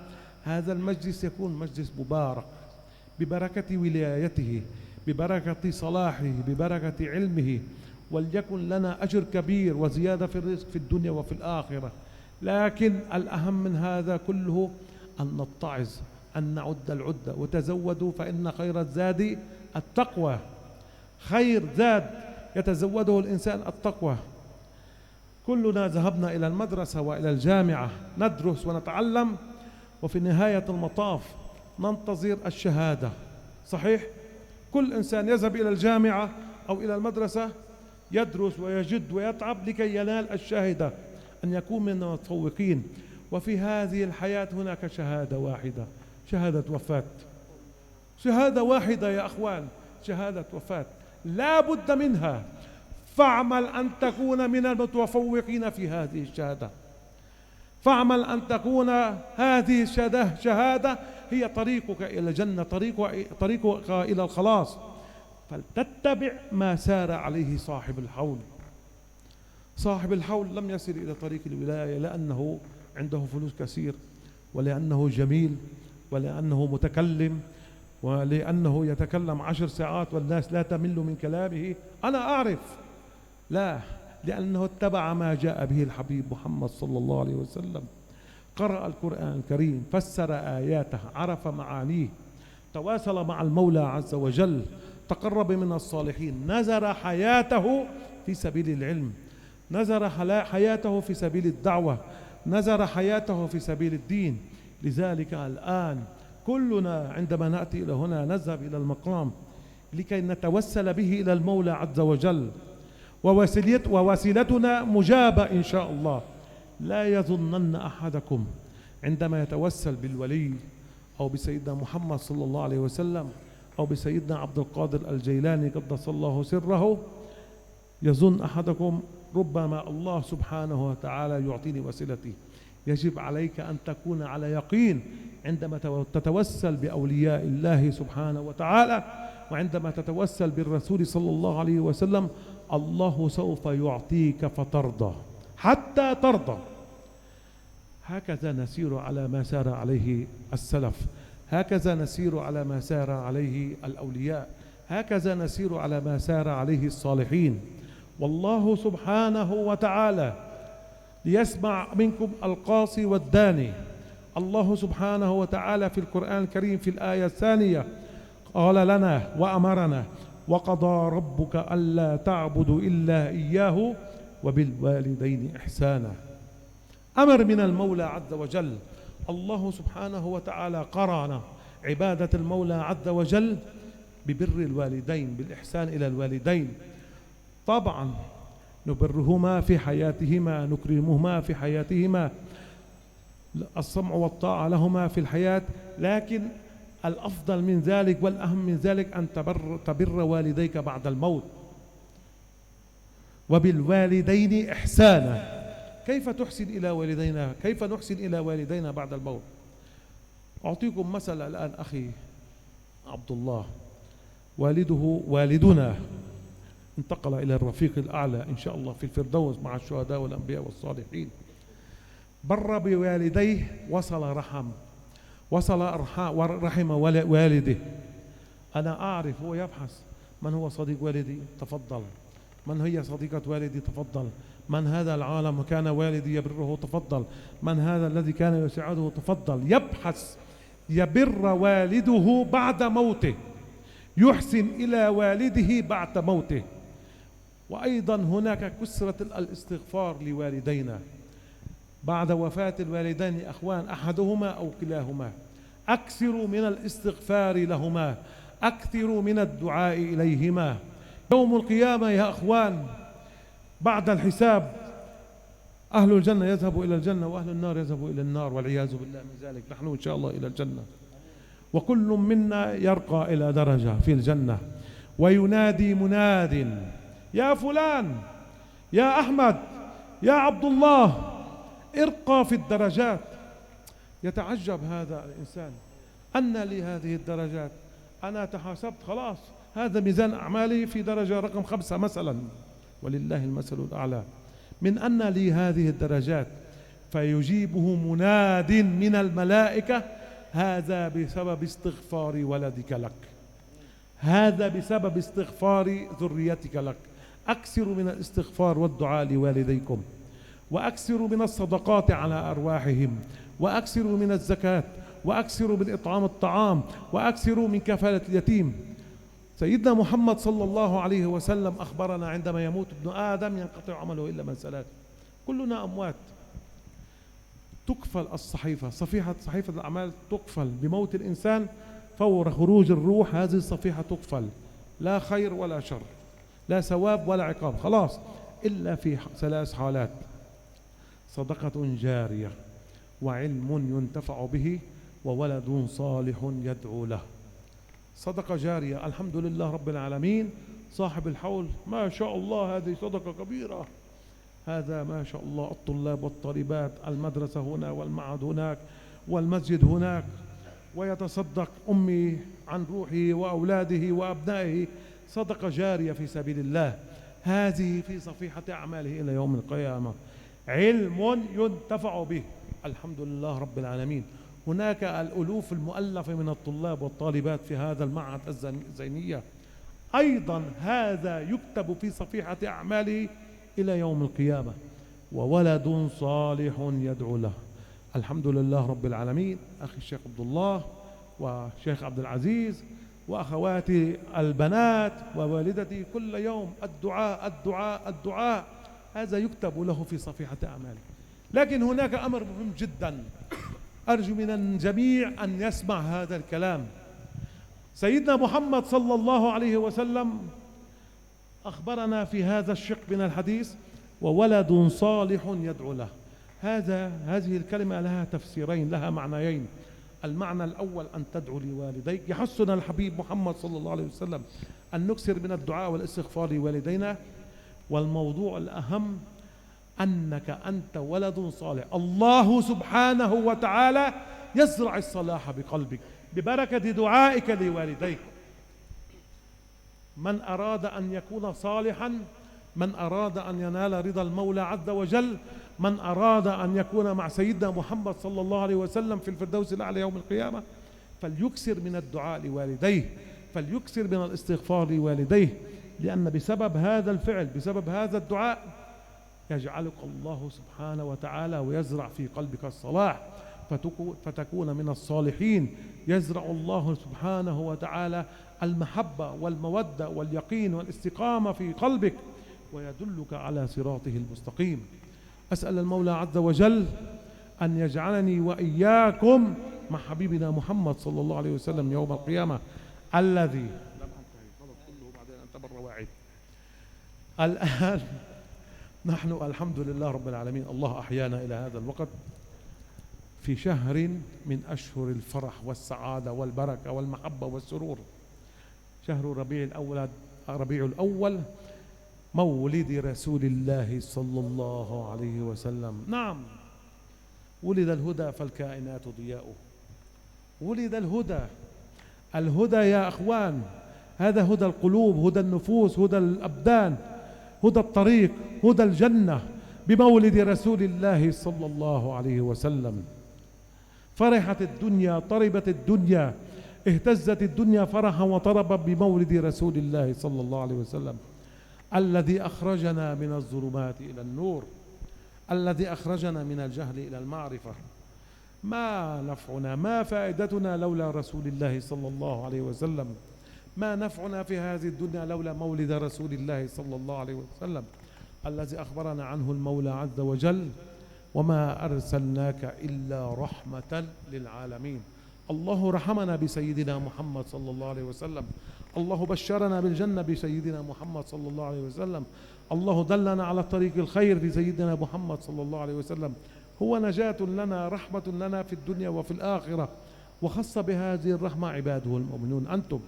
هذا المجلس يكون مجلس مبارك ببركة ولايته، ببركة صلاحه، ببركة علمه، وليكن لنا أجر كبير وزيادة في الرزق في الدنيا وفي الآخرة. لكن الأهم من هذا كله أن نتعظ، أن نعد العدة، وتزودوا فإن خير الزاد التقوى. خير زاد يتزوده الإنسان التقوى. كلنا ذهبنا إلى المدرسة وإلى الجامعة ندرس ونتعلم، وفي نهاية المطاف ننتظر الشهادة. صحيح؟ كل إنسان يذهب إلى الجامعة أو إلى المدرسة يدرس ويجد ويتعب لكي ينال الشهادة، أن يكون من المتفوقين. وفي هذه الحياة هناك شهادة واحدة، شهادة وفاة. شهادة واحدة يا أخوان، شهادة وفاة لا بد منها. فاعمل أن تكون من المتفوقين في هذه الشهادة، فاعمل أن تكون هذه الشهادة هي طريقك إلى الجنة، طريقك إلى الخلاص. فلتتبع ما سار عليه صاحب الحول. صاحب الحول لم يصل إلى طريق الولاية لأنه عنده فلوس كثير، ولأنه جميل، ولأنه متكلم، ولأنه يتكلم 10 ساعات والناس لا تمل من كلامه. أنا أعرف، لا، لأنه اتبع ما جاء به الحبيب محمد صلى الله عليه وسلم. قرأ القرآن الكريم، فسر آياته، عرف معانيه، تواصل مع المولى عز وجل، تقرب من الصالحين، نذر حياته في سبيل العلم، نذر حياته في سبيل الدعوة، نذر حياته في سبيل الدين. لذلك الآن كلنا عندما نأتي إلى هنا نذهب إلى المقام لكي نتوسل به إلى المولى عز وجل، ووسيلتنا مجابة إن شاء الله. لا يظنن أحدكم عندما يتوسل بالولي أو بسيدنا محمد صلى الله عليه وسلم أو بسيدنا عبد القادر الجيلاني قدس الله سره، يظن أحدكم ربما الله سبحانه وتعالى يعطيني وسيلتي. يجب عليك أن تكون على يقين عندما تتوسل بأولياء الله سبحانه وتعالى، وعندما تتوسل بالرسول صلى الله عليه وسلم، الله سوف يعطيك فترضى حتى ترضى. هكذا نسير على ما سار عليه السلف، هكذا نسير على ما سار عليه الأولياء، هكذا نسير على ما سار عليه الصالحين. والله سبحانه وتعالى ليسمع منكم القاصي والداني. الله سبحانه وتعالى في القرآن الكريم في الآية الثانية قال لنا وأمرنا: وقضى ربك ألا تعبدوا إلا إياه وبالوالدين إحسانا. أمر من المولى عز وجل. الله سبحانه وتعالى قرن عبادة المولى عز وجل ببر الوالدين، بالإحسان إلى الوالدين. طبعا نبرهما في حياتهما، نكرمهما في حياتهما، السمع والطاعة لهما في الحياة، لكن الأفضل من ذلك والأهم من ذلك أن تبر والديك بعد الموت. وبالوالدين إحسانا. كيف تحسن إلى والدينا؟ كيف نحسن إلى والدينا بعد الموت؟ أعطيكم مثل الآن. أخي عبد الله والدنا انتقل إلى الرفيق الأعلى إن شاء الله في الفردوس مع الشهداء والأنبياء والصالحين. بر بوالديه، وصل رحم والده. أنا أعرف، هو يبحث من هو صديق والدي، تفضل. من هي صديقة والدي، تفضل. من هذا العالم كان والدي يبره، تفضل. من هذا الذي كان يساعده، تفضل. يبحث يبر والده بعد موته، يحسن إلى والده بعد موته. وأيضا هناك كثرة الاستغفار لوالدينا بعد وفاة الوالدين. أخوان، أحدهما أو كلاهما، أكثروا من الاستغفار لهما، أكثروا من الدعاء إليهما. يوم القيامة يا أخوان بعد الحساب أهل الجنة يذهبوا إلى الجنة، وأهل النار يذهبوا إلى النار، والعياذ بالله من ذلك. نحن إن شاء الله إلى الجنة. وكل منا يرقى إلى درجة في الجنة، وينادي مناد: يا فلان، يا أحمد، يا عبد الله، ارقى في الدرجات. يتعجب هذا الإنسان: أن لي هذه الدرجات؟ أنا تحاسبت خلاص، هذا ميزان أعمالي في درجة رقم 5 مثلا، ولله المثل الأعلى. من أن لي هذه الدرجات؟ فيجيبه مناد من الملائكة: هذا بسبب استغفار ولدك لك، هذا بسبب استغفار ذريتك لك. أكثروا من الاستغفار والدعاء لوالديكم، وأكثروا من الصدقات على أرواحهم، وأكثروا من الزكاة، وأكثروا من إطعام الطعام، وأكثروا من كفالة اليتيم. سيدنا محمد صلى الله عليه وسلم أخبرنا: عندما يموت ابن آدم ينقطع عمله إلا من ثلاث. كلنا أموات، تقفل الصحيفة، صحيفة الأعمال تقفل بموت الإنسان فور خروج الروح. هذه الصفيحة تقفل، لا خير ولا شر، لا ثواب ولا عقاب، خلاص، إلا في 3 حالات: صدقة جارية، وعلم ينتفع به، وولد صالح يدعو له. صدقة جارية، الحمد لله رب العالمين، صاحب الحول ما شاء الله هذه صدقة كبيرة، هذا ما شاء الله الطلاب والطالبات، المدرسة هنا والمعهد هناك والمسجد هناك، ويتصدق أمي عن روحه وأولاده وأبنائه، صدقة جارية في سبيل الله. هذه في صفيحة أعماله إلى يوم القيامة. علم ينتفع به، الحمد لله رب العالمين. هناك الألوف المؤلفة من الطلاب والطالبات في هذا المعهد الزينية، أيضا هذا يكتب في صفيحة أعماله إلى يوم القيامة. وولد صالح يدعو له. الحمد لله رب العالمين. أخي الشيخ عبد الله والشيخ عبد العزيز وأخواتي البنات ووالدتي كل يوم الدعاء الدعاء الدعاء، هذا يكتب له في صفيحة أعماله. لكن هناك أمر مهم جدا، أرجو من الجميع أن يسمع هذا الكلام. سيدنا محمد صلى الله عليه وسلم أخبرنا في هذا الشق من الحديث: وولد صالح يدعو له. هذه الكلمة لها تفسيرين، لها معنيين. المعنى الأول أن تدعو لوالديك. يحثنا الحبيب محمد صلى الله عليه وسلم أن نكثر من الدعاء والاستغفار لوالدينا. والموضوع الأهم أنك أنت ولد صالح، الله سبحانه وتعالى يزرع الصلاح بقلبك ببركة دعائك لوالديك. من أراد أن يكون صالحا، من أراد أن ينال رضا المولى عز وجل، من أراد أن يكون مع سيدنا محمد صلى الله عليه وسلم في الفردوس الأعلى يوم القيامة، فليكثر من الدعاء لوالديه، فليكثر من الاستغفار لوالديه، لأن بسبب هذا الفعل، بسبب هذا الدعاء، يجعلك الله سبحانه وتعالى ويزرع في قلبك الصلاح، فتكون من الصالحين. يزرع الله سبحانه وتعالى المحبة والمودة واليقين والاستقامة في قلبك، ويدلك على صراطه المستقيم. أسأل المولى عز وجل أن يجعلني وإياكم مع حبيبنا محمد صلى الله عليه وسلم يوم القيامة، الذي الآن نحن الحمد لله رب العالمين، الله أحيانا إلى هذا الوقت في شهر من أشهر الفرح والسعادة والبركة والمحبة والسرور، شهر ربيع الأول، مولد رسول الله صلى الله عليه وسلم. نعم، ولد الهدى فالكائنات ضياؤه، ولد الهدى يا أخوان، هذا هدى القلوب، هدى النفوس، هدى الأبدان، هدى الطريق، هدى الجنة، بمولد رسول الله صلى الله عليه وسلم. فرحت الدنيا، طربت الدنيا، اهتزت الدنيا فرحا وطربا بمولد رسول الله صلى الله عليه وسلم، الذي أخرجنا من الظلمات إلى النور، الذي أخرجنا من الجهل إلى المعرفة. ما نفعنا، ما فائدتنا لولا رسول الله صلى الله عليه وسلم؟ ما نفعنا في هذه الدنيا لولا مولد رسول الله صلى الله عليه وسلم، الذي أخبرنا عنه المولى عز وجل: وما أرسلناك إلا رحمة للعالمين. الله رحمنا بسيدنا محمد صلى الله عليه وسلم، الله بشرنا بالجنة بسيدنا محمد صلى الله عليه وسلم، الله دلنا على طريق الخير بسيدنا محمد صلى الله عليه وسلم. هو نجاة لنا، رحمة لنا في الدنيا وفي الآخرة. وخص بهذه الرحمة عباده المؤمنون. أنتم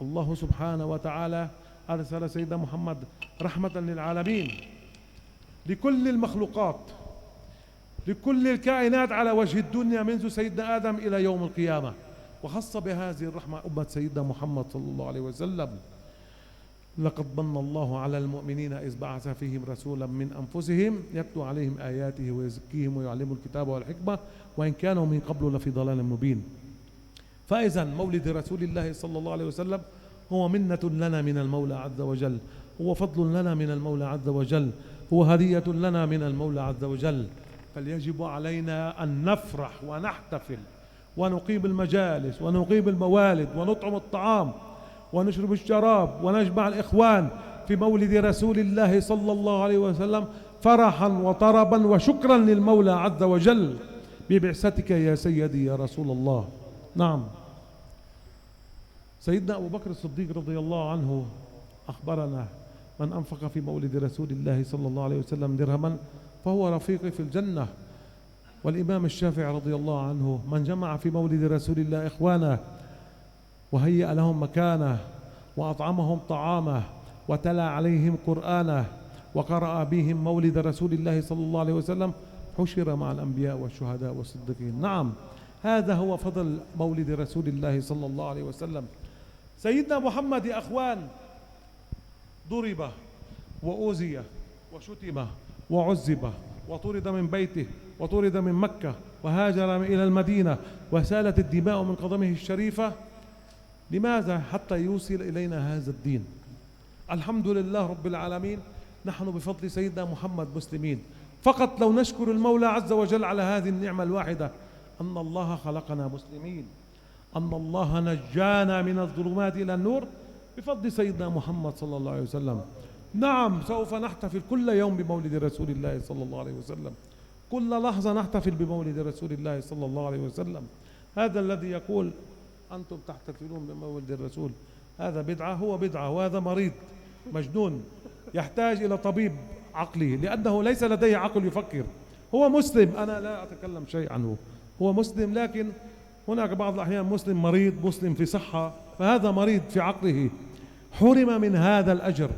الله سبحانه وتعالى أرسل سيدنا محمد رحمة للعالمين، لكل المخلوقات، لكل الكائنات على وجه الدنيا منذ سيدنا آدم إلى يوم القيامة، وخص بهذه الرحمة أمة سيدنا محمد صلى الله عليه وسلم. لقد من الله على المؤمنين إذ بعث فيهم رسولا من أنفسهم يتلو عليهم آياته ويزكيهم ويعلمهم الكتاب والحكمة وإن كانوا من قبل لفي ضلال مبين. فإذا مولد رسول الله صلى الله عليه وسلم هو منة لنا من المولى عز وجل، هو فضل لنا من المولى عز وجل، هو هدية لنا من المولى عز وجل. فليجب علينا أن نفرح ونحتفل ونقيم المجالس ونقيم الموالد ونطعم الطعام ونشرب الشراب ونجمع الإخوان في مولد رسول الله صلى الله عليه وسلم فرحا وطربا وشكرا للمولى عز وجل ببعثتك يا سيدي يا رسول الله. نعم، سيدنا أبو بكر الصديق رضي الله عنه أخبرنا: من أنفق في مولد رسول الله صلى الله عليه وسلم درهما فهو رفيقي في الجنة. والإمام الشافعي رضي الله عنه: من جمع في مولد رسول الله إخوانه وهيأ لهم مكانه وأطعمهم طعامه وتلا عليهم قرآنه وقرأ بهم مولد رسول الله صلى الله عليه وسلم حشر مع الأنبياء والشهداء والصديقين. نعم، هذا هو فضل مولد رسول الله صلى الله عليه وسلم. سيدنا محمد يا أخوان ضرب وأوذي وشتم وعذب وطرد من بيته وطرد من مكة وهاجر إلى المدينة وسالت الدماء من قدمه الشريفة. لماذا؟ حتى يوصل إلينا هذا الدين. الحمد لله رب العالمين، نحن بفضل سيدنا محمد مسلمين. فقط لو نشكر المولى عز وجل على هذه النعمة الواحدة، أن الله خلقنا مسلمين، أن الله نجانا من الظلمات إلى النور بفضل سيدنا محمد صلى الله عليه وسلم. نعم، سوف نحتفل كل يوم بمولد رسول الله صلى الله عليه وسلم، كل لحظة نحتفل بمولد رسول الله صلى الله عليه وسلم. هذا الذي يقول أنتم تحتفلون بمولد الرسول هذا بدعة، هو بدعة، وهذا مريض مجنون يحتاج إلى طبيب عقلي، لأنه ليس لديه عقل يفكر. هو مسلم، أنا لا أتكلم شيء عنه، هو مسلم، لكن هناك بعض الأحيان مسلم مريض، مسلم في صحة، فهذا مريض في عقله، حرم من هذا الأجر،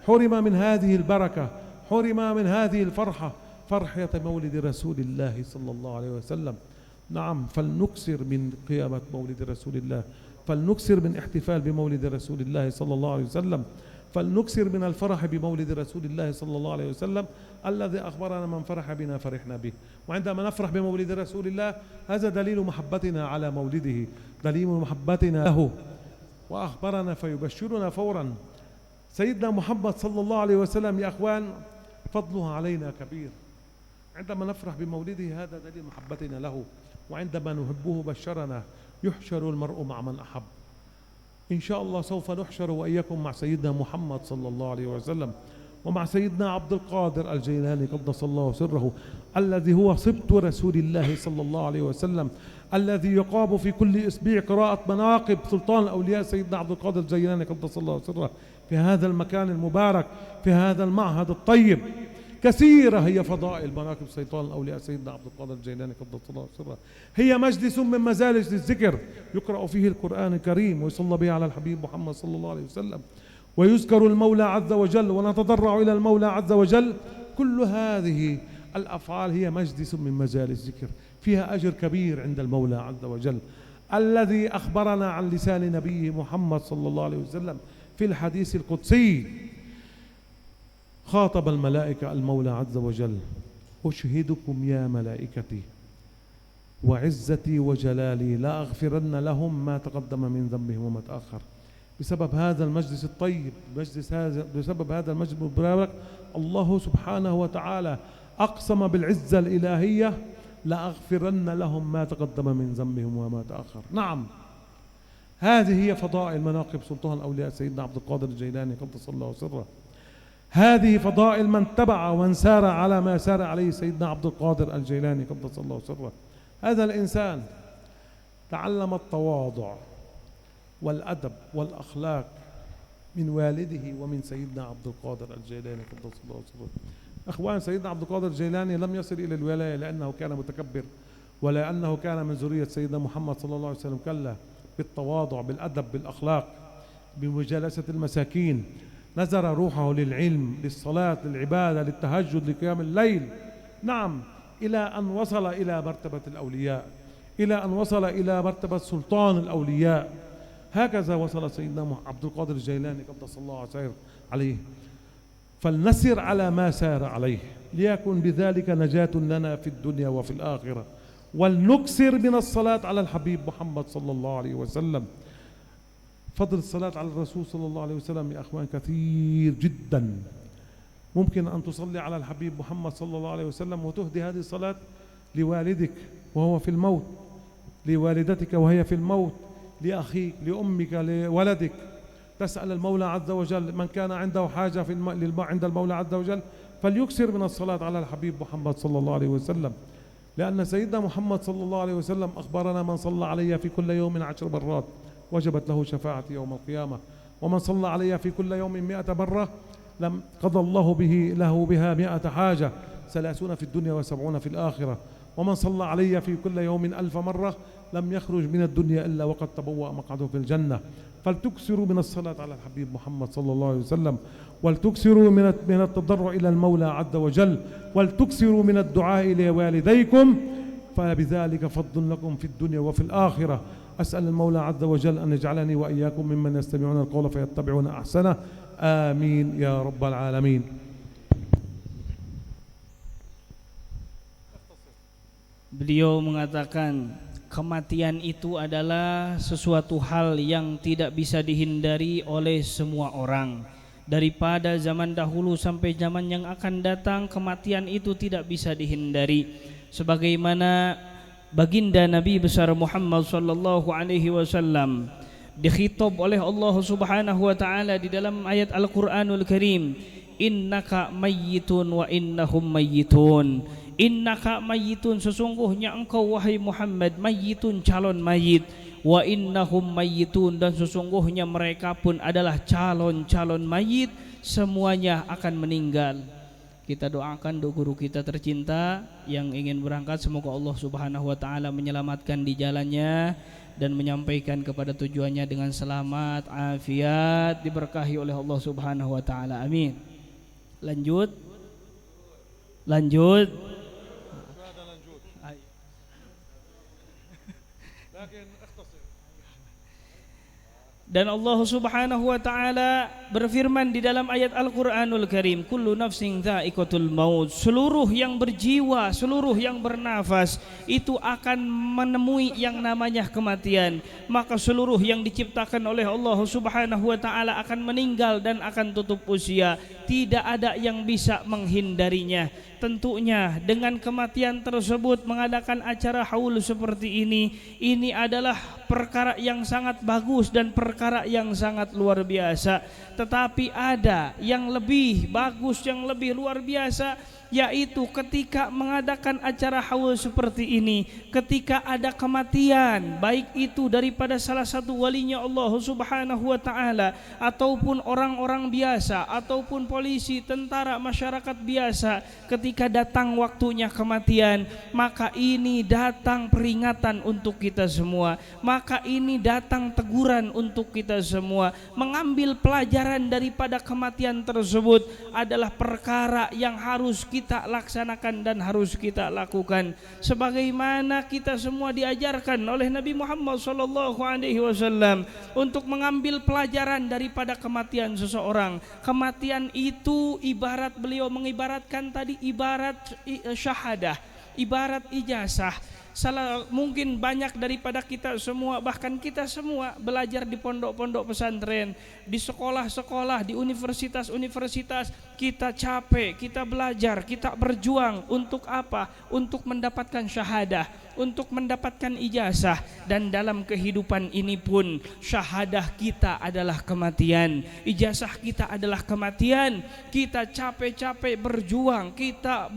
حرم من هذه البركة، حرم من هذه الفرحة، فرحة مولد رسول الله صلى الله عليه وسلم. نعم، فلنكسر من قيامة مولد رسول الله، فلنكسر من احتفال بمولد رسول الله صلى الله عليه وسلم، فلنكسر من الفرح بمولد رسول الله صلى الله عليه وسلم الذي أخبرنا: من فرح بنا فرحنا به. وعندما نفرح بمولد رسول الله هذا دليل محبتنا على مولده، دليل محبتنا له، وأخبرنا فيبشرنا فورا. سيدنا محمد صلى الله عليه وسلم يا أخوان فضله علينا كبير. عندما نفرح بمولده هذا دليل محبتنا له، وعندما نحبه بشرنا: يحشر المرء مع من أحب. إن شاء الله سوف نحشر وإياكم مع سيدنا محمد صلى الله عليه وسلم، ومع سيدنا عبد القادر الجيلاني قدس الله سره، الذي هو صبت رسول الله صلى الله عليه وسلم، الذي يقام في كل إسبوع قراءة مناقب سلطان الأولياء سيدنا عبد القادر الجيلاني قدس الله سره في هذا المكان المبارك، في هذا المعهد الطيب. كثيرة هي فضائل مناقب سلطان الأولياء سيدنا عبد القادر الجيلاني قدس الله سره، هي مجلس من مجالس الذكر يقرأ فيه القرآن الكريم ويصلى به على الحبيب محمد صلى الله عليه وسلم، ويذكر المولى عز وجل ونتضرع إلى المولى عز وجل. كل هذه الأفعال هي مجلس من مجالس ذكر، فيها أجر كبير عند المولى عز وجل، الذي أخبرنا عن لسان نبيه محمد صلى الله عليه وسلم في الحديث القدسي. خاطب الملائكة المولى عز وجل: أشهدكم يا ملائكتي وعزتي وجلالي لا أغفرن لهم ما تقدم من ذنبهم وما تأخر. بسبب هذا المجلس الطيب، بسبب هذا المجلس المبارك، الله سبحانه وتعالى أقسم بالعزة الإلهية: لأغفرن لهم ما تقدم من ذنبهم وما تأخر. نعم، هذه هي فضائل مناقب سلطان الأولياء سيدنا عبد القادر الجيلاني قدس الله سره. هذه فضائل من تبع ومن سار على ما سار عليه سيدنا عبد القادر الجيلاني قدس الله سره. هذا الإنسان تعلم التواضع والأدب والأخلاق من والده ومن سيدنا عبد القادر الجيلاني قدس الله سره. أخوان، سيدنا عبد القادر الجيلاني لم يصل إلى الولاية لأنه كان متكبر ولأنه كان من ذرية سيدنا محمد صلى الله عليه وسلم كلا بالتواضع بالأدب بالأخلاق بمجالسة المساكين نزر روحه للعلم للصلاة للعبادة للتهجد لقيام الليل، نعم، إلى أن وصل إلى مرتبة الأولياء، إلى أن وصل إلى مرتبة سلطان الأولياء. هكذا وصل سيدنا عبد القادر الجيلاني قدس الله سير عليه. فلنسر على ما سار عليه ليكن بذلك نجاة لنا في الدنيا وفي الآخرة. ولنكسر من الصلاة على الحبيب محمد صلى الله عليه وسلم. فضل الصلاة على الرسول صلى الله عليه وسلم يا أخوان كثير جدا. ممكن أن تصلي على الحبيب محمد صلى الله عليه وسلم وتهدي هذه الصلاة لوالدك وهو في الموت، لوالدتك وهي في الموت، لأخيك، لأمك، لولدك. تسأل المولى عز وجل من كان عنده حاجة عند المولى عز وجل فليكسر من الصلاة على الحبيب محمد صلى الله عليه وسلم. لأن سيدنا محمد صلى الله عليه وسلم أخبرنا من صلى علي في كل يوم 10 مرات وجبت له شفاعتي يوم القيامة، ومن صلى علي في كل يوم 100 مرة لم قضى الله له بها 100 حاجة، 30 في الدنيا و70 في الآخرة. ومن صلى علي في كل يوم 1000 مرة لم يخرج من الدنيا إلا وقد تبوأ مقعده في الجنة. فلتكسروا من الصلاة على الحبيب محمد صلى الله عليه وسلم، ولتكسروا من التضرع إلى المولى عز وجل، ولتكسروا من الدعاء لوالديكم، فبذلك فضل لكم في الدنيا وفي الآخرة. أسأل المولى عز وجل أن يجعلني وإياكم ممن يستمعون القول فيتبعون أحسنه. آمين يا رب العالمين. Beliau mengatakan kematian itu adalah sesuatu hal yang tidak bisa dihindari oleh semua orang. Daripada zaman dahulu sampai zaman yang akan datang, kematian itu tidak bisa dihindari. Sebagaimana baginda Nabi besar Muhammad sallallahu alaihi wasallam dikhitab oleh Allah Subhanahu wa taala di dalam ayat Al-Qur'anul Karim, innaka mayyitun wa innahum mayyitun. Innaka mayyitun, sesungguhnya engkau wahai Muhammad mayyitun, calon mayit, wa innahum mayyitun, dan sesungguhnya mereka pun adalah calon-calon mayit, semuanya akan meninggal. Kita doakan guru kita tercinta yang ingin berangkat, semoga Allah Subhanahu wa taala menyelamatkan di jalannya dan menyampaikan kepada tujuannya dengan selamat, afiat, diberkahi oleh Allah Subhanahu wa taala. Amin. Lanjut. Dan Allah Subhanahu wa taala berfirman di dalam ayat Al-Qur'anul Karim, kullu nafsin dha'iqatul maut, seluruh yang berjiwa, seluruh yang bernafas itu akan menemui yang namanya kematian. Maka seluruh yang diciptakan oleh Allah Subhanahu wa taala akan meninggal dan akan tutup usia. Tidak ada yang bisa menghindarinya. Tentunya dengan kematian tersebut mengadakan acara haul seperti ini adalah perkara yang sangat bagus dan perkara yang sangat luar biasa. Tetapi ada yang lebih bagus, yang lebih luar biasa, yaitu ketika mengadakan acara haul seperti ini, ketika ada kematian, baik itu daripada salah satu walinya Allah Subhanahu wa taala, ataupun orang-orang biasa, ataupun polisi, tentara, masyarakat biasa, ketika datang waktunya kematian, maka ini datang peringatan untuk kita semua, maka ini datang teguran untuk kita semua. Mengambil pelajaran daripada kematian tersebut adalah perkara yang harus kita laksanakan dan harus kita lakukan, sebagaimana kita semua diajarkan oleh Nabi Muhammad SAW untuk mengambil pelajaran daripada kematian seseorang. Kematian itu ibarat, beliau mengibaratkan tadi, ibarat syahadah, ibarat ijazah. Mungkin banyak daripada kita semua, bahkan kita semua belajar di pondok-pondok pesantren, di sekolah-sekolah, di universitas-universitas. Kita capek, kita belajar, kita berjuang untuk apa? Untuk mendapatkan syahadah, untuk mendapatkan ijazah. Dan dalam kehidupan ini pun syahadah kita adalah kematian, ijazah kita adalah kematian. Kita capek-capek berjuang, kita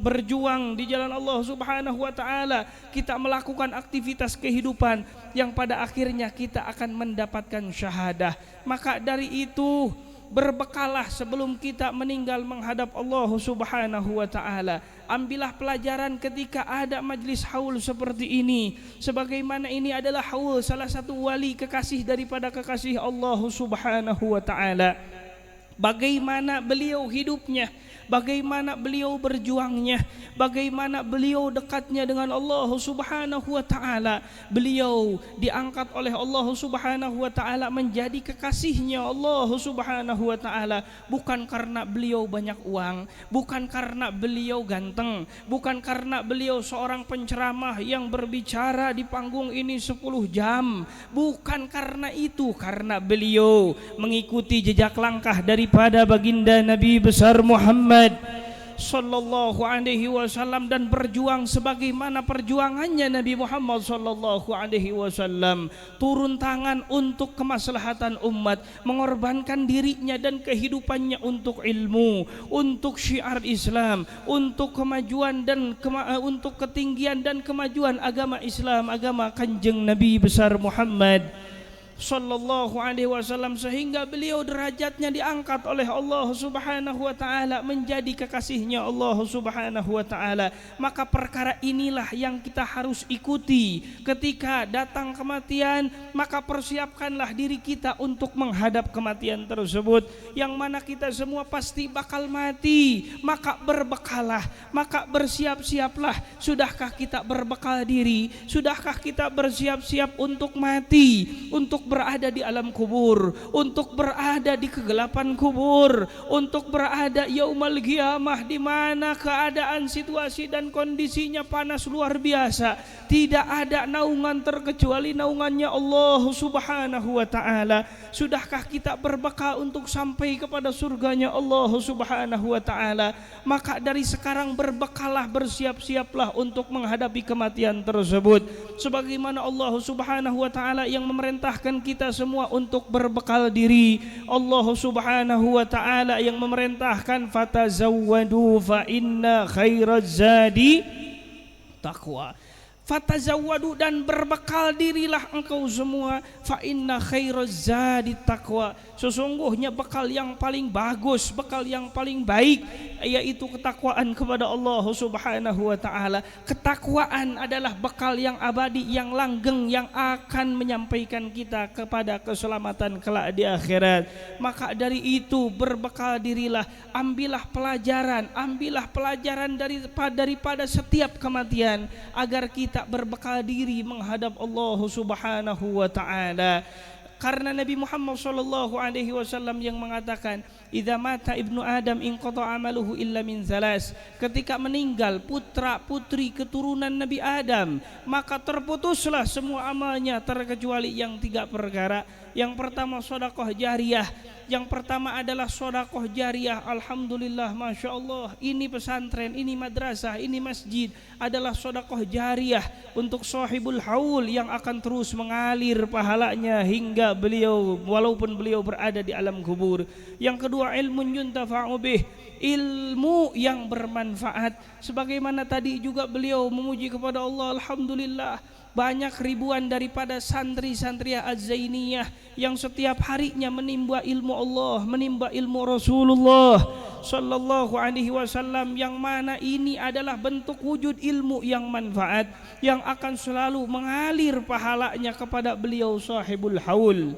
berjuang di jalan Allah Subhanahu wa taala, kita melakukan aktivitas kehidupan yang pada akhirnya kita akan mendapatkan syahadah. Maka dari itu berbekallah sebelum kita meninggal menghadap Allah Subhanahu wa taala. Ambillah pelajaran ketika ada majlis haul seperti ini, sebagaimana ini adalah haul salah satu wali kekasih daripada kekasih Allah Subhanahu wa taala. Bagaimana beliau hidupnya, bagaimana beliau berjuangnya, bagaimana beliau dekatnya dengan Allah Subhanahu wa taala. Beliau diangkat oleh Allah Subhanahu wa taala menjadi kekasihnya Allah Subhanahu wa taala, bukan karena beliau banyak uang, bukan karena beliau ganteng, bukan karena beliau seorang penceramah yang berbicara di panggung ini 10 jam, bukan karena itu, karena beliau mengikuti jejak langkah daripada baginda Nabi besar Muhammad sallallahu alaihi wasallam dan berjuang sebagaimana perjuangannya Nabi Muhammad sallallahu alaihi wasallam, turun tangan untuk kemaslahatan umat, mengorbankan dirinya dan kehidupannya untuk ilmu, untuk syiar Islam, untuk kemajuan dan untuk ketinggian dan kemajuan agama Islam, agama Kanjeng Nabi besar Muhammad sallallahu alaihi wasallam, sehingga beliau derajatnya diangkat oleh Allah Subhanahu wa taala menjadi kekasihnya Allah Subhanahu wa taala. Maka perkara inilah yang kita harus ikuti ketika datang kematian, maka persiapkanlah diri kita untuk menghadap kematian tersebut, yang mana kita semua pasti bakal mati. Maka berbekallah, maka bersiap-siaplah. Sudahkah kita berbekal diri? Sudahkah kita bersiap-siap untuk mati, untuk berada di alam kubur, untuk berada di kegelapan kubur, untuk berada yaumal qiyamah, di mana keadaan situasi dan kondisinya panas luar biasa, tidak ada naungan terkecuali naungannya Allah Subhanahu wa taala. Sudahkah kita berbekal untuk sampai kepada surganya Allah Subhanahu wa taala? Maka dari sekarang berbekallah, bersiap-siaplah untuk menghadapi kematian tersebut, sebagaimana Allah Subhanahu wa taala yang memerintahkan kita semua untuk berbekal diri. Allah Subhanahu wa taala yang memerintahkan fatazawwadu fa inna khairaz zadi taqwa. Fatazawwadu, dan berbekal dirilah engkau semua, fa inna khairaz zadi taqwa. Sesungguhnya bekal yang paling bagus, bekal yang paling baik, yaitu ketakwaan kepada Allah Subhanahu wa taala. Ketakwaan adalah bekal yang abadi, yang langgeng, yang akan menyampaikan kita kepada keselamatan kelak di akhirat. Maka dari itu berbekal dirilah, ambillah pelajaran daripada setiap kematian, agar kita berbekal diri menghadap Allah Subhanahu wa taala. Karena Nabi Muhammad sallallahu alaihi wasallam yang mengatakan, idza mata ibnu adam inqata amaluhu illa min salas. Ketika meninggal putra putri keturunan Nabi Adam, maka terputuslah semua amalnya terkecuali yang 3 perkara. Yang pertama sedekah jariyah. Yang pertama adalah sedekah jariyah. Alhamdulillah, masya Allah, ini pesantren, ini madrasah, ini masjid adalah sedekah jariyah untuk sahibul haul yang akan terus mengalir pahalanya hingga beliau, walaupun beliau berada di alam kubur. Yang kedua, ilmun yuntafa'u bih, ilmu yang bermanfaat. Sebagaimana tadi juga beliau memuji kepada Allah, alhamdulillah, banyak ribuan daripada santri-santri Az-Zainiyah yang setiap harinya menimba ilmu Allah, menimba ilmu Rasulullah sallallahu alaihi wasallam, yang mana ini adalah bentuk wujud ilmu yang manfaat, yang akan selalu mengalir pahalanya kepada beliau sahibul haul.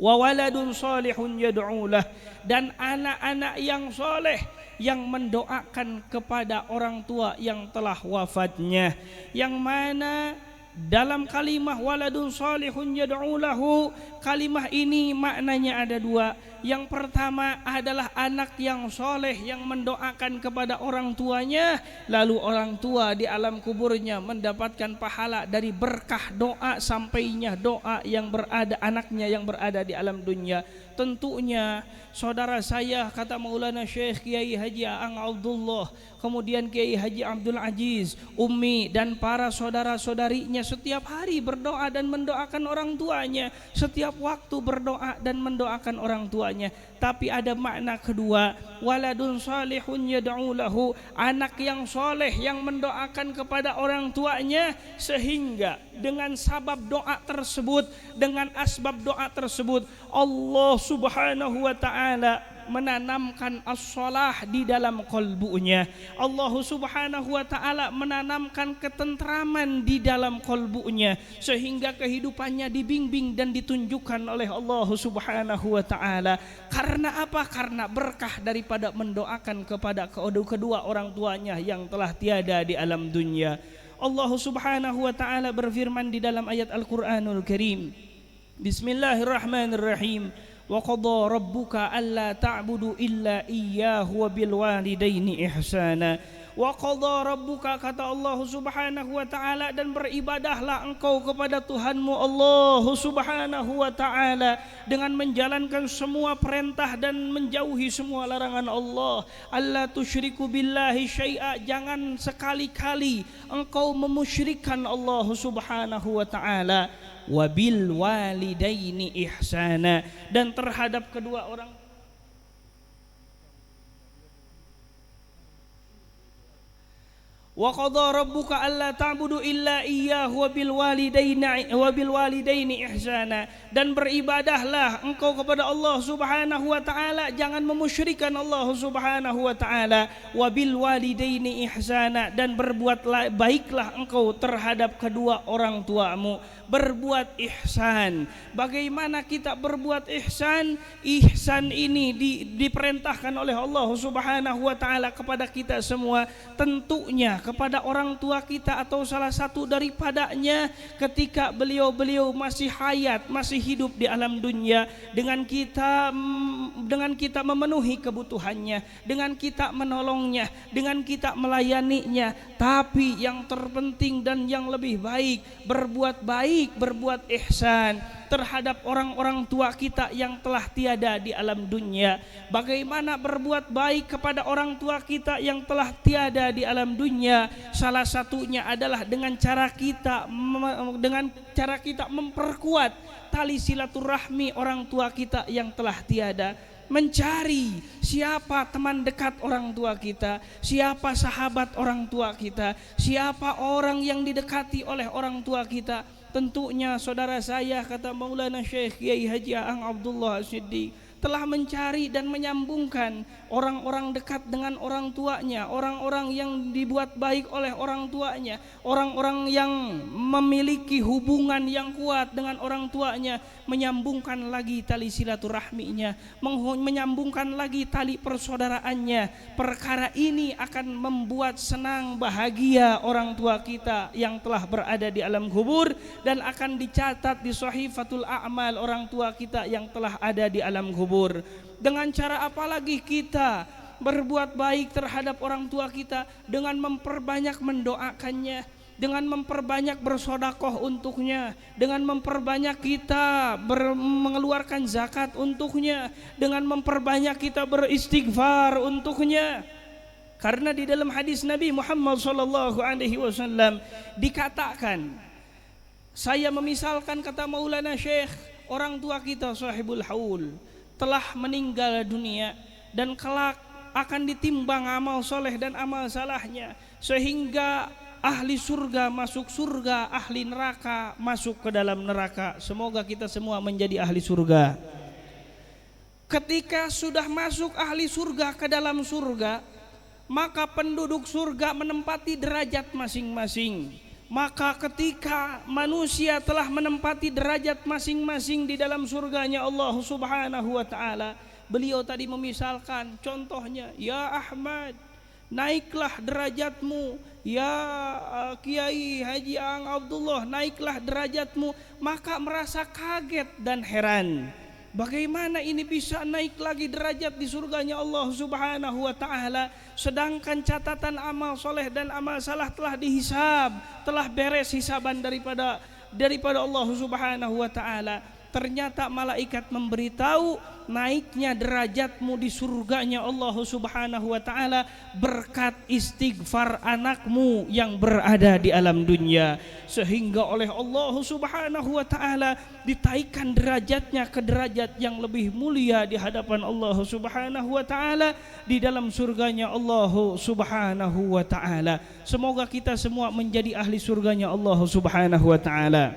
Wa waladun salihun yad'ulah, dan anak-anak yang soleh yang mendoakan kepada orang tua yang telah wafatnya, yang mana dalam kalimah waladun salihun yad'ulahu, kalimah ini maknanya ada 2. Yang pertama adalah anak yang soleh yang mendoakan kepada orang tuanya, lalu orang tua di alam kuburnya mendapatkan pahala dari berkah doa sampainya doa yang berada anaknya yang berada di alam dunia. Tentunya saudara saya, kata Maulana Syekh Kiai Haji Aang Abdullah, kemudian Kiai Haji Abdul Aziz, Ummi dan para saudara-saudarinya setiap hari berdoa dan mendoakan orang tuanya, setiap waktu berdoa dan mendoakan orang tuanya. tuanya, tapi ada makna kedua, waladun salihun yad'u lahu, anak yang soleh yang mendoakan kepada orang tuanya, sehingga dengan sabab doa tersebut, dengan asbab doa tersebut, Allah Subhanahu wa taala menanamkan as-shalah di dalam kolbunya. Allah Subhanahu wa taala menanamkan ketentraman di dalam kolbunya, sehingga kehidupannya dibimbing dan ditunjukkan oleh Allah Subhanahu wa taala. Karena apa? Karena berkah daripada mendoakan kepada kedua orang tuanya yang telah tiada di alam dunia. Allah Subhanahu wa taala berfirman di dalam ayat Al-Qur'anul Karim, Bismillahirrahmanirrahim. Wa qadha rabbuka alla ta'budu illa iyyahu wa bil walidaini ihsana. Wa qadha rabbuka, kata Allah Subhanahu wa taala, dan beribadahlah engkau kepada Tuhanmu Allah Subhanahu wa taala dengan menjalankan semua perintah dan menjauhi semua larangan Allah. Alla tusyriku billahi syai'a, jangan sekali-kali engkau memusyrikkan Allah Subhanahu wa taala. Wabil walidaini ihsana, dan terhadap kedua orang wa qadha rabbuka alla ta'budu illa iyyahu wabil walidaini ihsana, dan beribadahlah engkau kepada Allah Subhanahu wa taala, jangan memusyrikan Allah Subhanahu wa taala. Wabil walidaini ihsana, dan berbuat baiklah engkau terhadap kedua orang tuamu. Berbuat ihsan. Bagaimana kita berbuat ihsan? Ihsan ini diperintahkan oleh Allah Subhanahu wa taala kepada kita semua, tentunya kepada orang tua kita atau salah satu daripadanya ketika beliau masih hayat, masih hidup di alam dunia, dengan kita memenuhi kebutuhannya, dengan kita menolongnya, dengan kita melayaninya. Tapi yang terpenting dan yang lebih baik, berbuat baik, berbuat ihsan terhadap orang-orang tua kita yang telah tiada di alam dunia. Bagaimana berbuat baik kepada orang tua kita yang telah tiada di alam dunia? Salah satunya adalah dengan cara kita memperkuat tali silaturahmi orang tua kita yang telah tiada. Mencari siapa teman dekat orang tua kita, siapa sahabat orang tua kita, siapa orang yang didekati oleh orang tua kita. Tentunya saudara saya, kata Maulana Syekh Kiai Haji Aang Abdullah As-Siddiq, telah mencari dan menyambungkan orang-orang dekat dengan orang tuanya, orang-orang yang dibuat baik oleh orang tuanya, orang-orang yang memiliki hubungan yang kuat dengan orang tuanya, menyambungkan lagi tali silaturahminya, menyambungkan lagi tali persaudaraannya. Perkara ini akan membuat senang bahagia orang tua kita yang telah berada di alam kubur, dan akan dicatat di Sahifatul A'mal orang tua kita yang telah ada di alam kubur. Dengan cara apa lagi kita berbuat baik terhadap orang tua kita? Dengan memperbanyak mendoakannya, dengan memperbanyak bersodakoh untuknya, dengan memperbanyak kita mengeluarkan zakat untuknya, dengan memperbanyak kita beristighfar untuknya. Karena di dalam hadis Nabi Muhammad SAW dikatakan, saya memisalkan, kata Maulana Syekh, orang tua kita sahibul haul telah meninggal dunia, dan kelak akan ditimbang amal soleh dan amal salahnya, sehingga ahli surga masuk surga, ahli neraka masuk ke dalam neraka. Semoga kita semua menjadi ahli surga. Ketika sudah masuk ahli surga ke dalam surga, maka penduduk surga menempati derajat masing-masing. Maka ketika manusia telah menempati derajat masing-masing di dalam surganya Allah Subhanahu wa taala, beliau tadi memisalkan contohnya, ya Ahmad, naiklah derajatmu, ya Kiai Haji Aang Abdullah, naiklah derajatmu. Maka merasa kaget dan heran, bagaimana ini bisa naik lagi derajat di surganya Allah Subhanahu wa taala, sedangkan catatan amal soleh dan amal salah telah dihisab, telah beres hisaban daripada Allah Subhanahu wa taala. ternyata malaikat memberitahu naiknya derajatmu di surganya Allah Subhanahu wa taala berkat istighfar anakmu yang berada di alam dunia, sehingga oleh Allah Subhanahu wa taala ditaikkan derajatnya ke derajat yang lebih mulia di hadapan Allah Subhanahu wa taala di dalam surganya Allah Subhanahu wa taala. Semoga kita semua menjadi ahli surganya Allah Subhanahu wa taala.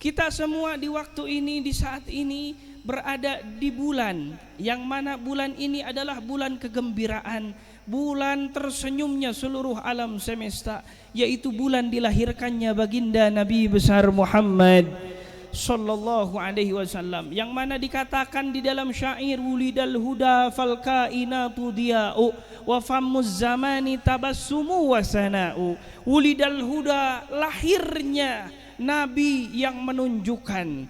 Kita semua di waktu ini, di saat ini berada di bulan yang mana bulan ini adalah bulan kegembiraan, bulan tersenyumnya seluruh alam semesta, yaitu bulan dilahirkannya baginda Nabi besar Muhammad sallallahu alaihi wasallam, yang mana dikatakan di dalam syair wulidal huda fal kainatu diya'u wa famuz zamani tabassumu wa sana'u. Wulidal huda, lahirnya Nabi yang menunjukkan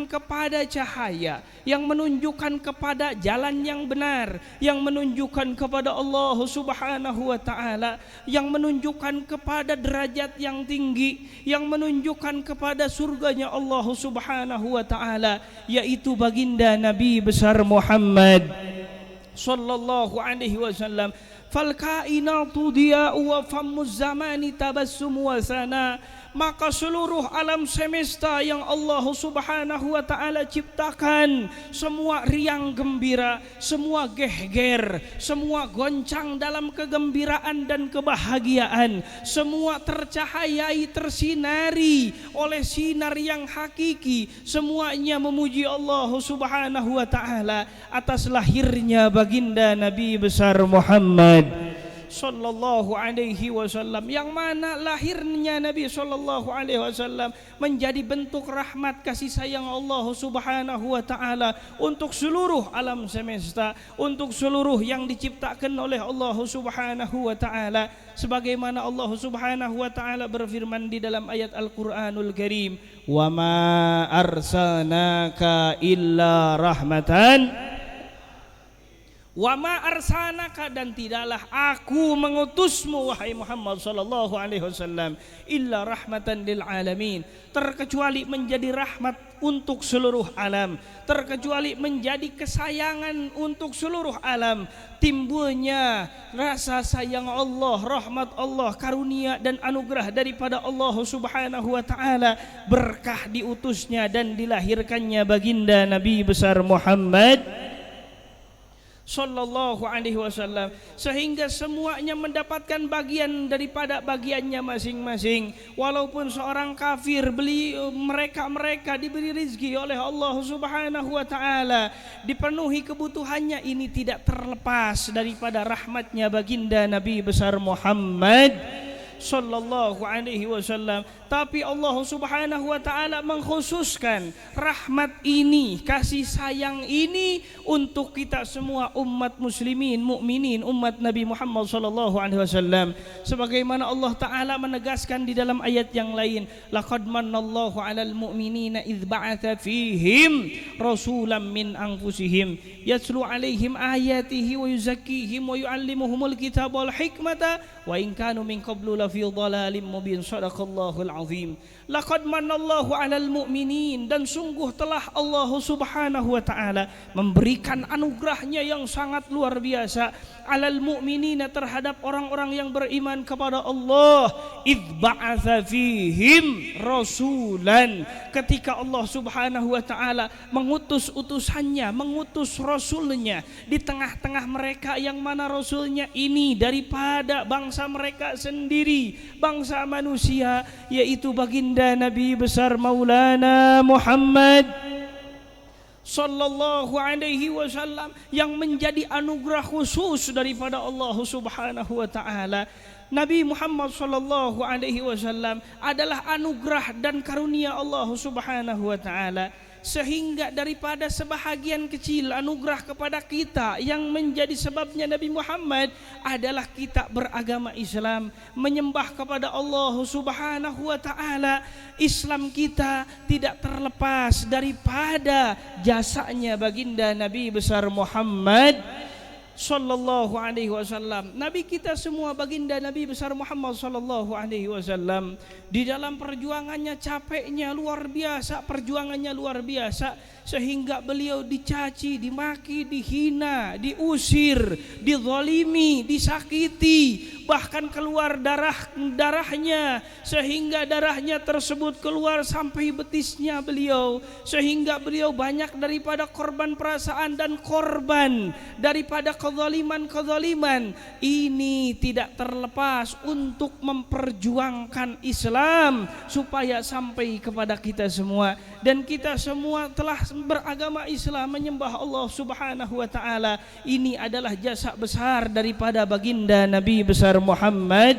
kepada cahaya, yang menunjukkan kepada jalan yang benar, yang menunjukkan kepada Allah Subhanahu wa taala, yang menunjukkan kepada derajat yang tinggi, yang menunjukkan kepada surganya Allah Subhanahu wa taala, yaitu baginda Nabi besar Muhammad sallallahu alaihi wasallam. Fal kainatu diya'u wa famuz zamani tabassum wa sana. Maka seluruh alam semesta yang Allah Subhanahu wa taala ciptakan, semua riang gembira, semua gehger, semua goncang dalam kegembiraan dan kebahagiaan, semua tercahayai, tersinari oleh sinar yang hakiki, semuanya memuji Allah Subhanahu wa taala atas lahirnya baginda Nabi besar Muhammad sallallahu alaihi wasallam, yang mana lahirnya Nabi sallallahu alaihi wasallam menjadi bentuk rahmat kasih sayang Allah Subhanahu wa taala untuk seluruh alam semesta, untuk seluruh yang diciptakan oleh Allah Subhanahu wa taala, sebagaimana Allah Subhanahu wa taala berfirman di dalam ayat Al-Qur'anul Karim, "Wa ma arsalnaka illa rahmatan wa ma arsalnaka," dan tidaklah aku mengutusmu wahai Muhammad sallallahu alaihi wasallam illa rahmatan lil alamin, terkecuali menjadi rahmat untuk seluruh alam, terkecuali menjadi kesayangan untuk seluruh alam. Timbulnya rasa sayang Allah, rahmat Allah, karunia dan anugerah daripada Allah Subhanahu wa taala, berkah diutusnya dan dilahirkannya baginda Nabi besar Muhammad sallallahu alaihi wasallam, sehingga semuanya mendapatkan bagian daripada bagiannya masing-masing. Walaupun seorang kafir mereka diberi rezeki oleh Allah Subhanahu wa taala, dipenuhi kebutuhannya, ini tidak terlepas daripada rahmatnya baginda Nabi besar Muhammad sallallahu alaihi wasallam. Tapi Allah Subhanahu wa taala mengkhususkan rahmat ini, kasih sayang ini untuk kita semua umat muslimin, mukminin, umat Nabi Muhammad sallallahu alaihi wasallam. Sebagaimana Allah taala menegaskan di dalam ayat yang lain, laqad manallahu 'alal mu'minina idz ba'atsa fihim rasulan min anfusihim yatlu 'alaihim ayatihi wa yuzakkihim wa yu'allimuhumul kitaba wal hikmata wa in kanu min qablu lafi dhalalin mubin. Shadaqallahul azim. Laqad manallahu 'alal mu'minin, dan sungguh telah Allah Subhanahu wa taala memberikan anugerahnya yang sangat luar biasa 'alal mu'minina, terhadap orang-orang yang beriman kepada Allah. Idz ba'atsa fihim rasulan, ketika Allah Subhanahu wa taala mengutus utusannya, mengutus rasulnya di tengah-tengah mereka, yang mana rasulnya ini daripada bangsa mereka sendiri, bangsa manusia, yaitu baginda Nabi besar Maulana Muhammad sallallahu alaihi wasallam, yang menjadi anugerah khusus daripada Allah Subhanahu wa taala. Nabi Muhammad sallallahu alaihi wasallam adalah anugerah dan karunia Allah Subhanahu wa taala, sehingga daripada sebahagian kecil anugerah kepada kita yang menjadi sebabnya Nabi Muhammad adalah kita beragama Islam, menyembah kepada Allah Subhanahu wa taala. Islam kita tidak terlepas daripada jasanya baginda Nabi besar Muhammad Sallallahu alaihi wasallam. Nabi kita semua, baginda Nabi besar Muhammad sallallahu alaihi wasallam, di dalam perjuangannya capeknya luar biasa, perjuangannya luar biasa, sehingga beliau dicaci, dimaki, dihina, diusir, dizalimi, disakiti, bahkan keluar darahnya, sehingga darahnya tersebut keluar sampai betisnya beliau, sehingga beliau banyak daripada korban perasaan dan korban daripada kezaliman. Ini tidak terlepas untuk memperjuangkan Islam supaya sampai kepada kita semua, dan kita semua telah beragama Islam, menyembah Allah Subhanahu wa taala. Ini adalah jasa besar daripada baginda Nabi besar Muhammad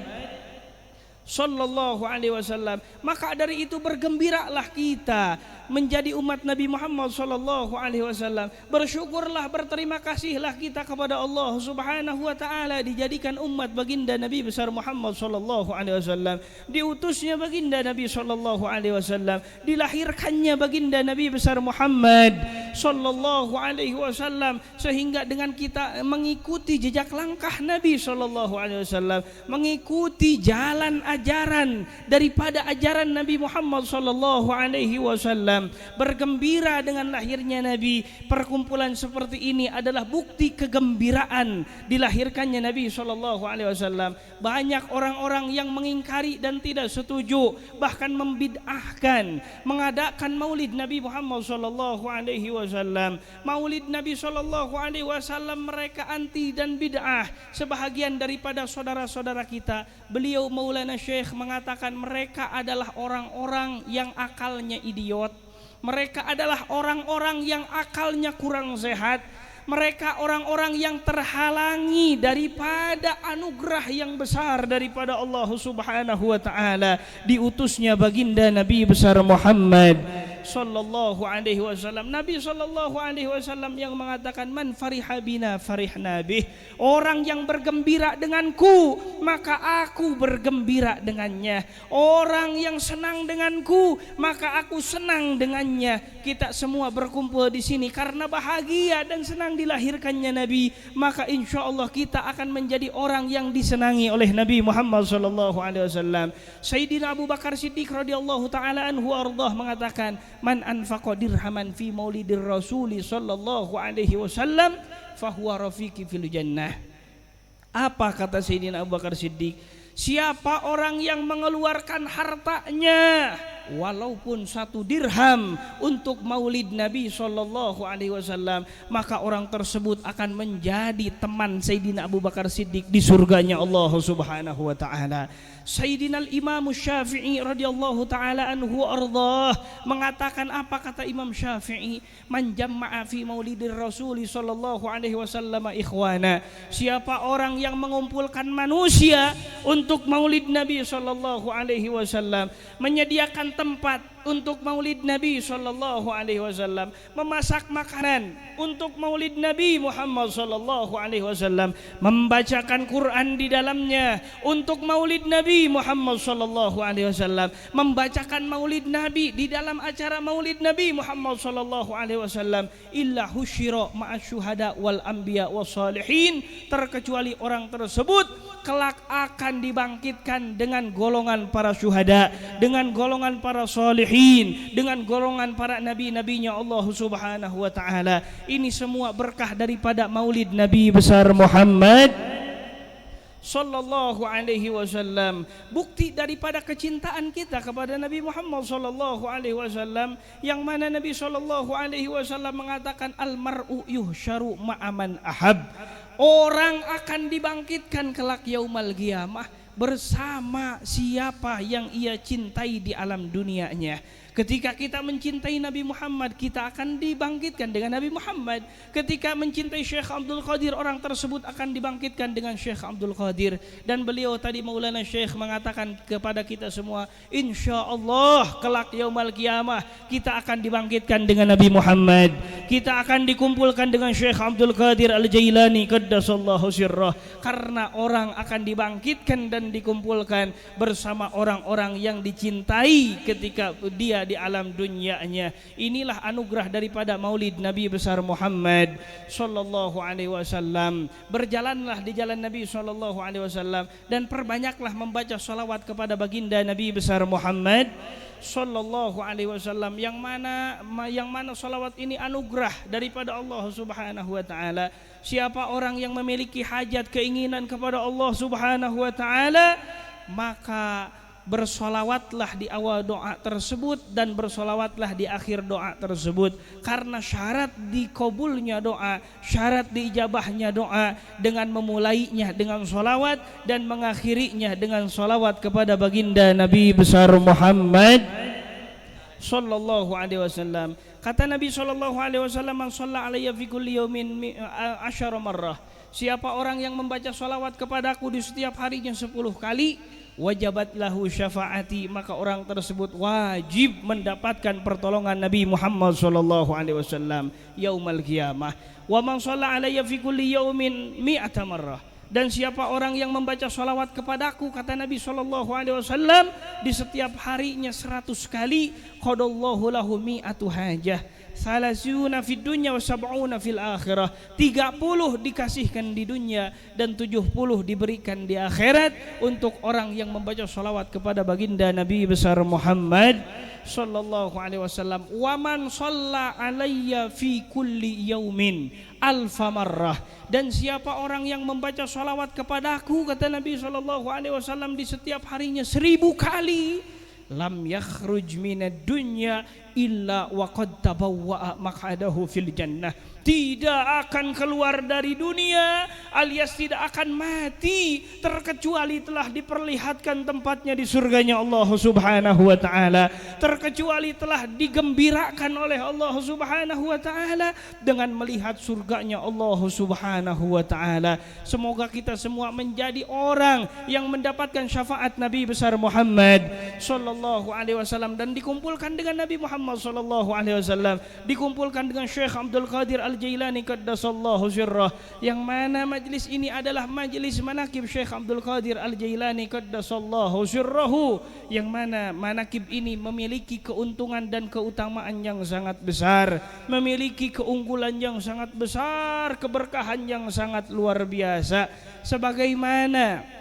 sallallahu alaihi wasallam. Maka dari itu bergembiralah kita menjadi umat Nabi Muhammad sallallahu alaihi wasallam. Bersyukurlah, berterima kasihlah kita kepada Allah Subhanahu wa taala dijadikan umat baginda Nabi besar Muhammad sallallahu alaihi wasallam, diutusnya baginda Nabi sallallahu alaihi wasallam, dilahirkannya baginda Nabi besar Muhammad sallallahu alaihi wasallam, sehingga dengan kita mengikuti jejak langkah Nabi sallallahu alaihi wasallam, mengikuti jalan ajaran daripada ajaran Nabi Muhammad sallallahu alaihi wasallam, bergembira dengan lahirnya Nabi. Perkumpulan seperti ini adalah bukti kegembiraan dilahirkannya Nabi sallallahu alaihi wasallam. Banyak orang-orang yang mengingkari dan tidak setuju, bahkan membid'ahkan mengadakan Maulid Nabi Muhammad sallallahu alaihi wasallam. Maulid Nabi sallallahu alaihi wasallam mereka anti dan bid'ah. Sebahagian daripada saudara-saudara kita, beliau Maulana Syekh mengatakan mereka adalah orang-orang yang akalnya idiot. Mereka adalah orang-orang yang akalnya kurang sehat. Mereka orang-orang yang terhalangi daripada anugerah yang besar daripada Allah Subhanahu wa taala, diutusnya baginda Nabi besar Muhammad sallallahu alaihi wasallam. Nabi sallallahu alaihi wasallam yang mengatakan, man fariha bina farihna bih. Orang yang bergembira denganku, maka aku bergembira dengannya. Orang yang senang denganku, maka aku senang dengannya. Kita semua berkumpul di sini karena bahagia dan senang dilahirkannya Nabi, maka insya Allah kita akan menjadi orang yang disenangi oleh Nabi Muhammad sallallahu alaihi wasallam. Sayyidina Abu Bakar Siddiq radhiyallahu taala anhu ardah mengatakan, man anfaqa dirhaman fi maulidir rasuli sallallahu alaihi wasallam fahuwa rafiqi fil jannah. Apa kata Sayyidina Abu Bakar Siddiq? Siapa orang yang mengeluarkan hartanya walaupun 1 dirham untuk maulid Nabi sallallahu alaihi wasallam, maka orang tersebut akan menjadi teman Sayyidina Abu Bakar Siddiq di surganya Allah Subhanahu wa taala. Sayyidina Imam Syafi'i radhiyallahu taala anhu ardah mengatakan, apa kata Imam Syafi'i? Man jamma'a fi maulidir Rasul sallallahu alaihi wasallam ikhwana. Siapa orang yang mengumpulkan manusia untuk maulid Nabi sallallahu alaihi wasallam, menyediakan tempat untuk maulid Nabi sallallahu alaihi wasallam, memasak makanan untuk maulid Nabi Muhammad sallallahu alaihi wasallam, membacakan Quran di dalamnya untuk maulid Nabi Muhammad sallallahu alaihi wasallam, membacakan maulid Nabi di dalam acara maulid Nabi Muhammad sallallahu alaihi wasallam, illa husyira ma'asyuhada wal anbiya was salihin, terkecuali orang tersebut kelak akan dibangkitkan dengan golongan para syuhada, dengan golongan para salihin, dengan golongan para nabi-nabinya Allah Subhanahu wa taala. Ini semua berkah daripada maulid Nabi besar Muhammad sallallahu alaihi wasallam. Bukti daripada kecintaan kita kepada Nabi Muhammad sallallahu alaihi wasallam, yang mana Nabi sallallahu alaihi wasallam mengatakan, al mar'u yuhsyaru ma'aman ahab. Orang akan dibangkitkan kelak yaumal qiyamah bersama siapa yang ia cintai di alam dunianya. Ketika kita mencintai Nabi Muhammad, kita akan dibangkitkan dengan Nabi Muhammad. Ketika mencintai Syekh Abdul Qadir, orang tersebut akan dibangkitkan dengan Syekh Abdul Qadir. Dan beliau tadi Maulana Syekh mengatakan kepada kita semua, insya Allah kelak yaumal qiyamah kita akan dibangkitkan dengan Nabi Muhammad. Kita akan dikumpulkan dengan Syekh Abdul Qadir Al-Jailani qaddasallahu sirrah. Karena orang akan dibangkitkan dan dikumpulkan bersama orang-orang yang dicintai ketika dia bahagia di alam dunianya. Inilah anugerah daripada Maulid Nabi besar Muhammad sallallahu alaihi wasallam. Berjalanlah di jalan Nabi sallallahu alaihi wasallam dan perbanyaklah membaca salawat kepada baginda Nabi besar Muhammad sallallahu alaihi wasallam, yang mana salawat ini anugerah daripada Allah Subhanahu wa taala. Siapa orang yang memiliki hajat keinginan kepada Allah Subhanahu wa taala, maka bersolawatlah di awal doa tersebut dan bersolawatlah di akhir doa tersebut, karena syarat dikabulnya doa, syarat diijabahnya doa dengan memulainya dengan solawat dan mengakhirinya dengan solawat kepada baginda Nabi besar Muhammad sallallahu alaihi wasallam. Kata Nabi sallallahu alaihi wasallam, man shalla alayya fi kulli yawmin 10 marrah, siapa orang yang membaca solawat kepadaku di setiap harinya 10 kali, wajabat lahu syafaati, maka orang tersebut wajib mendapatkan pertolongan Nabi Muhammad sallallahu alaihi wasallam yaumul qiyamah. Wa man shalla alayya fi kulli yaumin 100 marrah, dan siapa orang yang membaca salawat kepadaku, kata Nabi sallallahu alaihi wasallam, di setiap harinya 100 kali, qadallahu lahu 100 hajah, salasuna fid dunya wa sab'una fil akhirah, 30 dikasihkan di dunia dan 70 diberikan di akhirat untuk orang yang membaca salawat kepada baginda Nabi besar Muhammad sallallahu alaihi wasallam. Wa man shalla alayya fi kulli yaumin 1000 marrah, dan siapa orang yang membaca salawat kepadaku, kata Nabi sallallahu alaihi wasallam, di setiap harinya 1000 kali, lam yakhruj minad dunya illa wa qad tabawwa'a maq'adahu fil jannah, tidak akan keluar dari dunia alias tidak akan mati terkecuali telah diperlihatkan tempatnya di surganya Allah Subhanahu wa taala, terkecuali telah digembirakan oleh Allah Subhanahu wa taala dengan melihat surganya Allah Subhanahu wa taala. Semoga kita semua menjadi orang yang mendapatkan syafaat Nabi besar Muhammad sallallahu alaihi wasallam dan dikumpulkan dengan Nabi Muhammad sallallahu alaihi wasallam, dikumpulkan dengan Syekh Abdul Qadir Al-Jailani qaddasallahu sirrah, yang mana majlis ini adalah majlis manakib Syekh Abdul Qadir Al-Jailani qaddasallahu sirrahu, yang mana manakib ini memiliki keuntungan dan keutamaan yang sangat besar, memiliki keunggulan yang sangat besar, keberkahan yang sangat luar biasa. Sebagaimana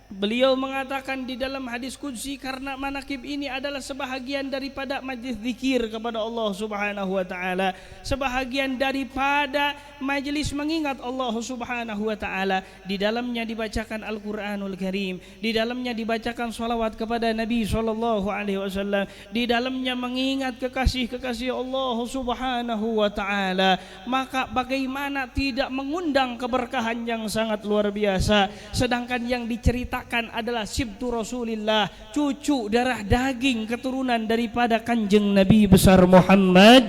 beliau mengatakan di dalam hadis qudsi, karena manakib ini adalah sebahagian daripada majlis zikir kepada Allah Subhanahu wa taala, sebahagian daripada majlis mengingat Allah Subhanahu wa taala. Di dalamnya dibacakan Al-Qur'anul Karim, di dalamnya dibacakan salawat kepada Nabi sallallahu alaihi wasallam, di dalamnya mengingat kekasih-kekasih Allah Subhanahu wa taala. Maka bagaimana tidak mengundang keberkahan yang sangat luar biasa, sedangkan yang diceritakan adalah sibtu Rasulillah, cucu darah daging keturunan daripada kanjeng Nabi besar Muhammad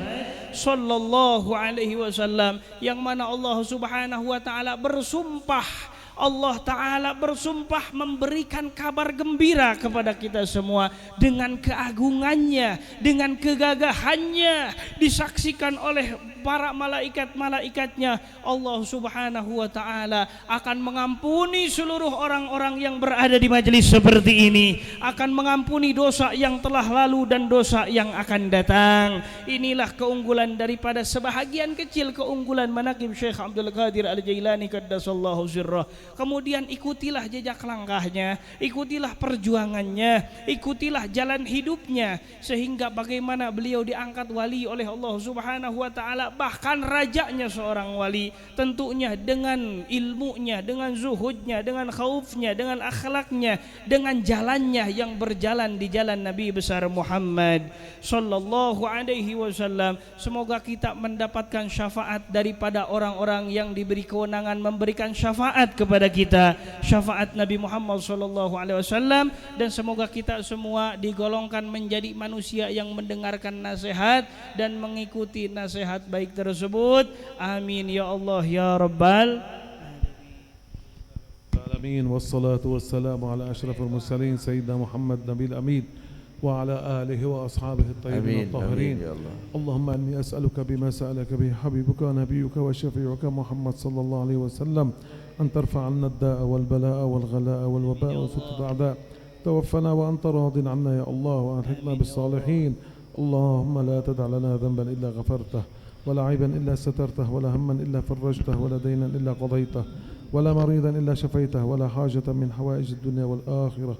sallallahu alaihi wasallam, yang mana Allah Subhanahu wa taala bersumpah, Allah taala bersumpah memberikan kabar gembira kepada kita semua dengan keagungannya, dengan kegagahannya, disaksikan oleh para malaikat-malaikatnya. Allah Subhanahu wa taala akan mengampuni seluruh orang-orang yang berada di majelis seperti ini, akan mengampuni dosa yang telah lalu dan dosa yang akan datang. Inilah keunggulan daripada sebahagian kecil keunggulan manaqib Syekh Abdul Qadir Al-Jailani qaddasallahu sirrah. Kemudian ikutilah jejak langkahnya, ikutilah perjuangannya, ikutilah jalan hidupnya, sehingga bagaimana beliau diangkat wali oleh Allah Subhanahu wa taala, bahkan rajanya seorang wali, tentunya dengan ilmunya, dengan zuhudnya, dengan khaufnya, dengan akhlaknya, dengan jalannya yang berjalan di jalan Nabi besar Muhammad sallallahu alaihi wasallam. Semoga kita mendapatkan syafaat daripada orang-orang yang diberi kewenangan memberikan syafaat kepada kita, syafaat Nabi Muhammad sallallahu alaihi wasallam, dan semoga kita semua digolongkan menjadi manusia yang mendengarkan nasihat dan mengikuti nasihat baik tersebut. Amin ya Allah ya Rabbal alamin. Wassalatu wassalamu ala asyrafil mursalin sayyidina Muhammad nabil amin wa ala alihi wa ashabihi at-tayyibin at-tahirin. Allahumma inni as'aluka bima sa'alaka bihi habibuka wa nabiyyuka wa syafi'uka Muhammad sallallahu alaihi wasallam an tarfa 'anna ad-da'a wal bala'a wal ghala'a wal waba'a wa fitnat a'da'. Tawaffana wa anta radin 'anna ya Allah wa alhiqna bis salihin. اللهم لا تدع لنا ذنبا إلا غفرته، ولا عيبا إلا سترته، ولا هما إلا فرجته، ولا دينا إلا قضيته، ولا مريضا إلا شفيته، ولا حاجة من حوائج الدنيا والآخرة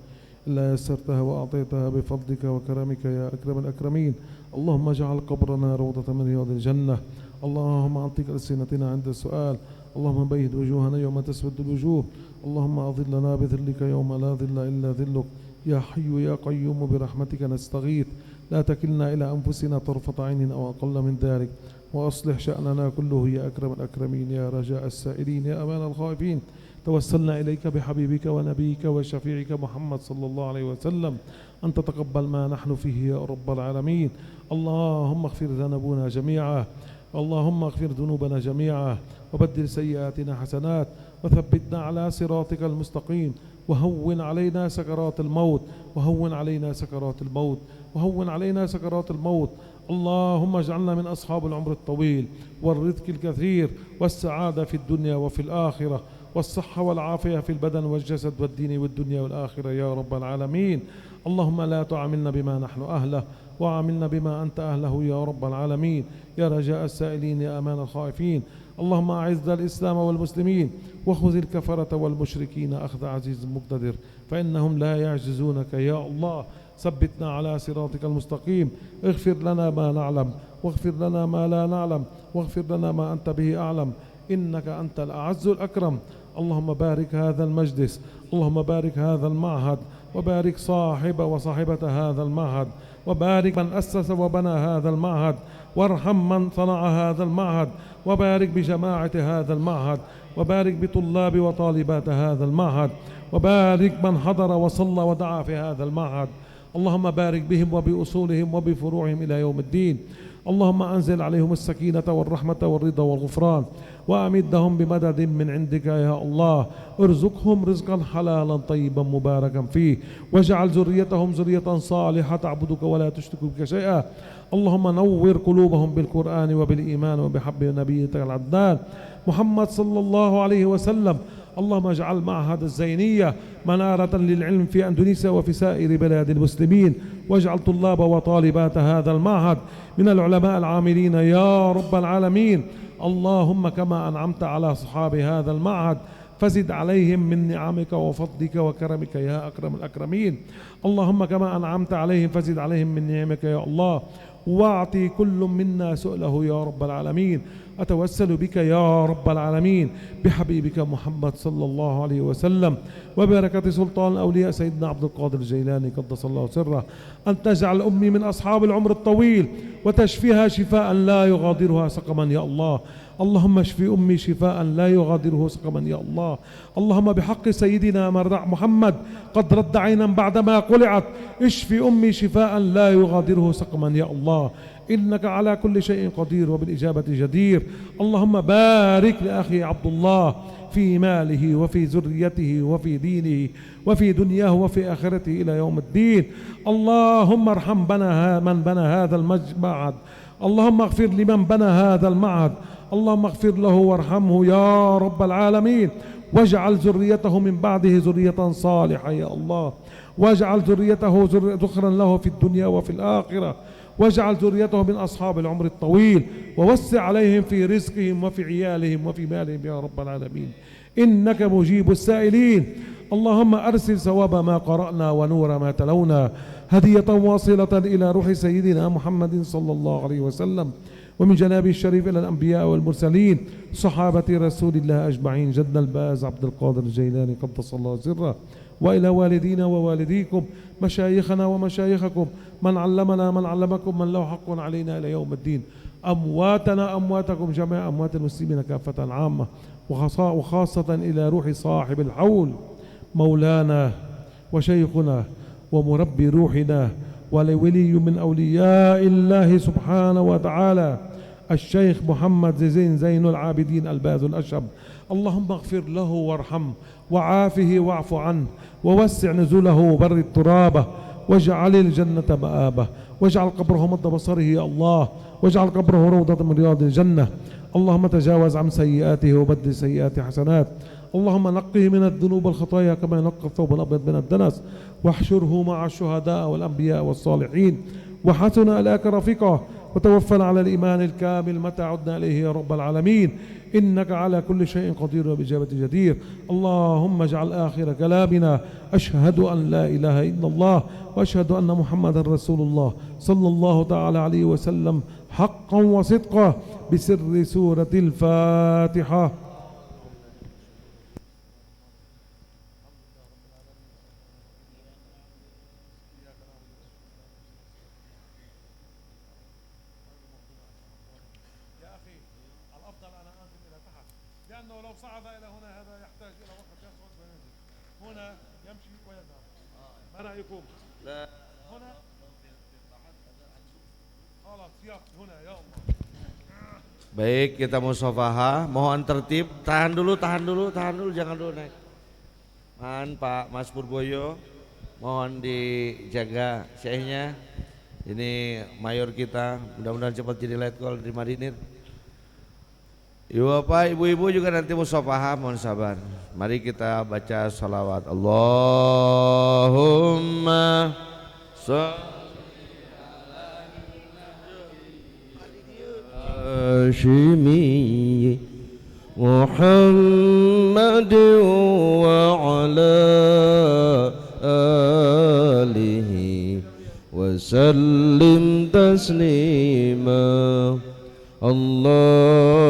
إلا يسرتها وأعطيتها بفضلك وكرمك يا أكرم الأكرمين. اللهم اجعل قبرنا روضة من رياض الجنة. اللهم أعطيك ألسنتنا عند السؤال. اللهم بيض وجوهنا يوم تسود الوجوه. اللهم أظلنا بذلك يوم لا ظل إلا ذلك. يا حي يا قيوم برحمتك نستغيث، لا تكلنا إلى أنفسنا طرفة عين أو أقل من ذلك، وأصلح شأننا كله يا أكرم الأكرمين يا رجاء السائلين يا أمان الخائفين. توسلنا إليك بحبيبك ونبيك وشفيعك محمد صلى الله عليه وسلم أن تتقبل ما نحن فيه يا رب العالمين. اللهم اغفر ذنوبنا جميعا، اللهم اغفر ذنوبنا جميعا، وبدل سيئاتنا حسنات، وثبتنا على صراطك المستقيم، وهون علينا سكرات الموت، وهون علينا سكرات الموت، وهون علينا سكرات الموت. اللهم اجعلنا من أصحاب العمر الطويل والرزق الكثير والسعادة في الدنيا وفي الآخرة، والصحة والعافية في البدن والجسد والدين والدنيا والآخرة يا رب العالمين. اللهم لا تعاملنا بما نحن أهله، وعاملنا بما أنت أهله يا رب العالمين يا رجاء السائلين يا أمان الخائفين. اللهم أعز الإسلام والمسلمين، وخذ الكفرة والمشركين أخذ عزيز مقتدر، فإنهم لا يعجزونك يا الله. ثبتنا على صراطك المستقيم. اغفر لنا ما نعلم، واغفر لنا ما لا نعلم، واغفر لنا ما أنت به أعلم، إنك أنت الأعز الأكرم. اللهم بارك هذا المجلس، اللهم بارك هذا المعهد، وبارك صاحب وصاحبة هذا المعهد، وبارك من أسس وبنى هذا المعهد، وارحم من صنع هذا المعهد، وبارك بجماعة هذا المعهد، وبارك بطلاب وطالبات هذا المعهد، وبارك من حضر وصلى ودعا في هذا المعهد. اللهم بارك بهم وبأصولهم وبفروعهم إلى يوم الدين. اللهم أنزل عليهم السكينة والرحمة والرضا والغفران، وأمدهم بمدد من عندك يا الله. ارزقهم رزقا حلالا طيبا مباركا فيه، واجعل ذريتهم ذرية صالحة تعبدك ولا تشرك بك شيئا. اللهم نور قلوبهم بالقرآن وبالإيمان وبحب نبيك العدنان محمد صلى الله عليه وسلم. اللهم اجعل معهد الزينية منارة للعلم في أندونيسيا وفي سائر بلاد المسلمين، واجعل طلاب وطالبات هذا المعهد من العلماء العاملين يا رب العالمين. اللهم كما أنعمت على أصحاب هذا المعهد فزد عليهم من نعمك وفضلك وكرمك يا أكرم الأكرمين. اللهم كما أنعمت عليهم فزد عليهم من نعمك يا الله، واعطي كل منا سؤله يا رب العالمين. أتوسل بك يا رب العالمين بحبيبك محمد صلى الله عليه وسلم وبركة سلطان الأولياء سيدنا عبد القادر الجيلاني قدس الله سره أن تجعل أمي من أصحاب العمر الطويل وتشفيها شفاء لا يغادرها سقما يا الله. اللهم اشف أمي شفاء لا يغادره سقما يا الله. اللهم بحق سيدنا محمد قد رد عينا بعدما قلعت، اشف أمي شفاء لا يغادره سقما يا الله، إنك على كل شيء قدير وبالإجابة جدير. اللهم بارك لأخي عبد الله في ماله وفي ذريته وفي دينه وفي دنياه وفي آخرته إلى يوم الدين. اللهم ارحم من بنى هذا المعهد، اللهم اغفر لمن بنى هذا المعهد، اللهم اغفر له وارحمه يا رب العالمين، واجعل ذريته من بعده ذرية صالحة يا الله، واجعل ذريته ذخرا له في الدنيا وفي الآخرة، واجعل ذريته من أصحاب العمر الطويل، ووسع عليهم في رزقهم وفي عيالهم وفي مالهم يا رب العالمين، إنك مجيب السائلين. اللهم أرسل ثواب ما قرأنا ونور ما تلونا هدية واصلة إلى روح سيدنا محمد صلى الله عليه وسلم، ومن جنابه الشريف إلى الأنبياء والمرسلين صحابة رسول الله أجمعين، جدنا الباز عبد القادر الجيلاني قدس الله سره، وإلى والدينا ووالديكم، مشايخنا ومشايخكم، من علمنا من علمكم، من له حق علينا إلى يوم الدين، أمواتنا أمواتكم جميع أموات المسلمين كافة عامة، وخاصة إلى روح صاحب الحول مولانا وشيخنا ومربي روحنا ولولي من أولياء الله سبحانه وتعالى الشيخ محمد زين العابدين الباذ الأشهب. اللهم اغفر له وارحمه وعافه واعف عنه ووسع نزله بر الترابة، واجعل الجنة مآبه، واجعل قبره مد بصره يا الله، واجعل قبره روضة من رياض الجنة. اللهم تجاوز عن سيئاته وبدل سيئات حسنات. اللهم نقه من الذنوب والخطايا كما ينقى الثوب الأبيض من الدنس، واحشره مع الشهداء والأنبياء والصالحين، وحسن ألاك رفيقه وتوفنا على الإيمان الكامل متى عدنا إليه يا رب العالمين إنك على كل شيء قدير وبإجابة جدير. اللهم اجعل آخر كلامنا أشهد أن لا إله إلا الله وأشهد أن محمدا رسول الله صلى الله تعالى عليه وسلم حقا وصدقا بسر سورة الفاتحة. لأنه لو صعد إلى هنا هذا يحتاج إلى وقت يصعد وينزل هنا يمشي ويذهب. ما رأيكم؟ لا هنا خلاص يا هنا يا الله. Baik, kita musafahah, mohon tertib, tahan dulu, jangan dulu naik. Mohon Pak Mas Purboyo, mohon dijaga syekhnya. Ini mayor kita, mudah-mudahan cepat jadi letkol di Madinir. Ibu bapak, ibu-ibu juga nanti musafahah, mohon sabar. Mari kita baca salawat. Allahumma Hashimi Muhammad wa ala alihi wa sallim taslima. Allah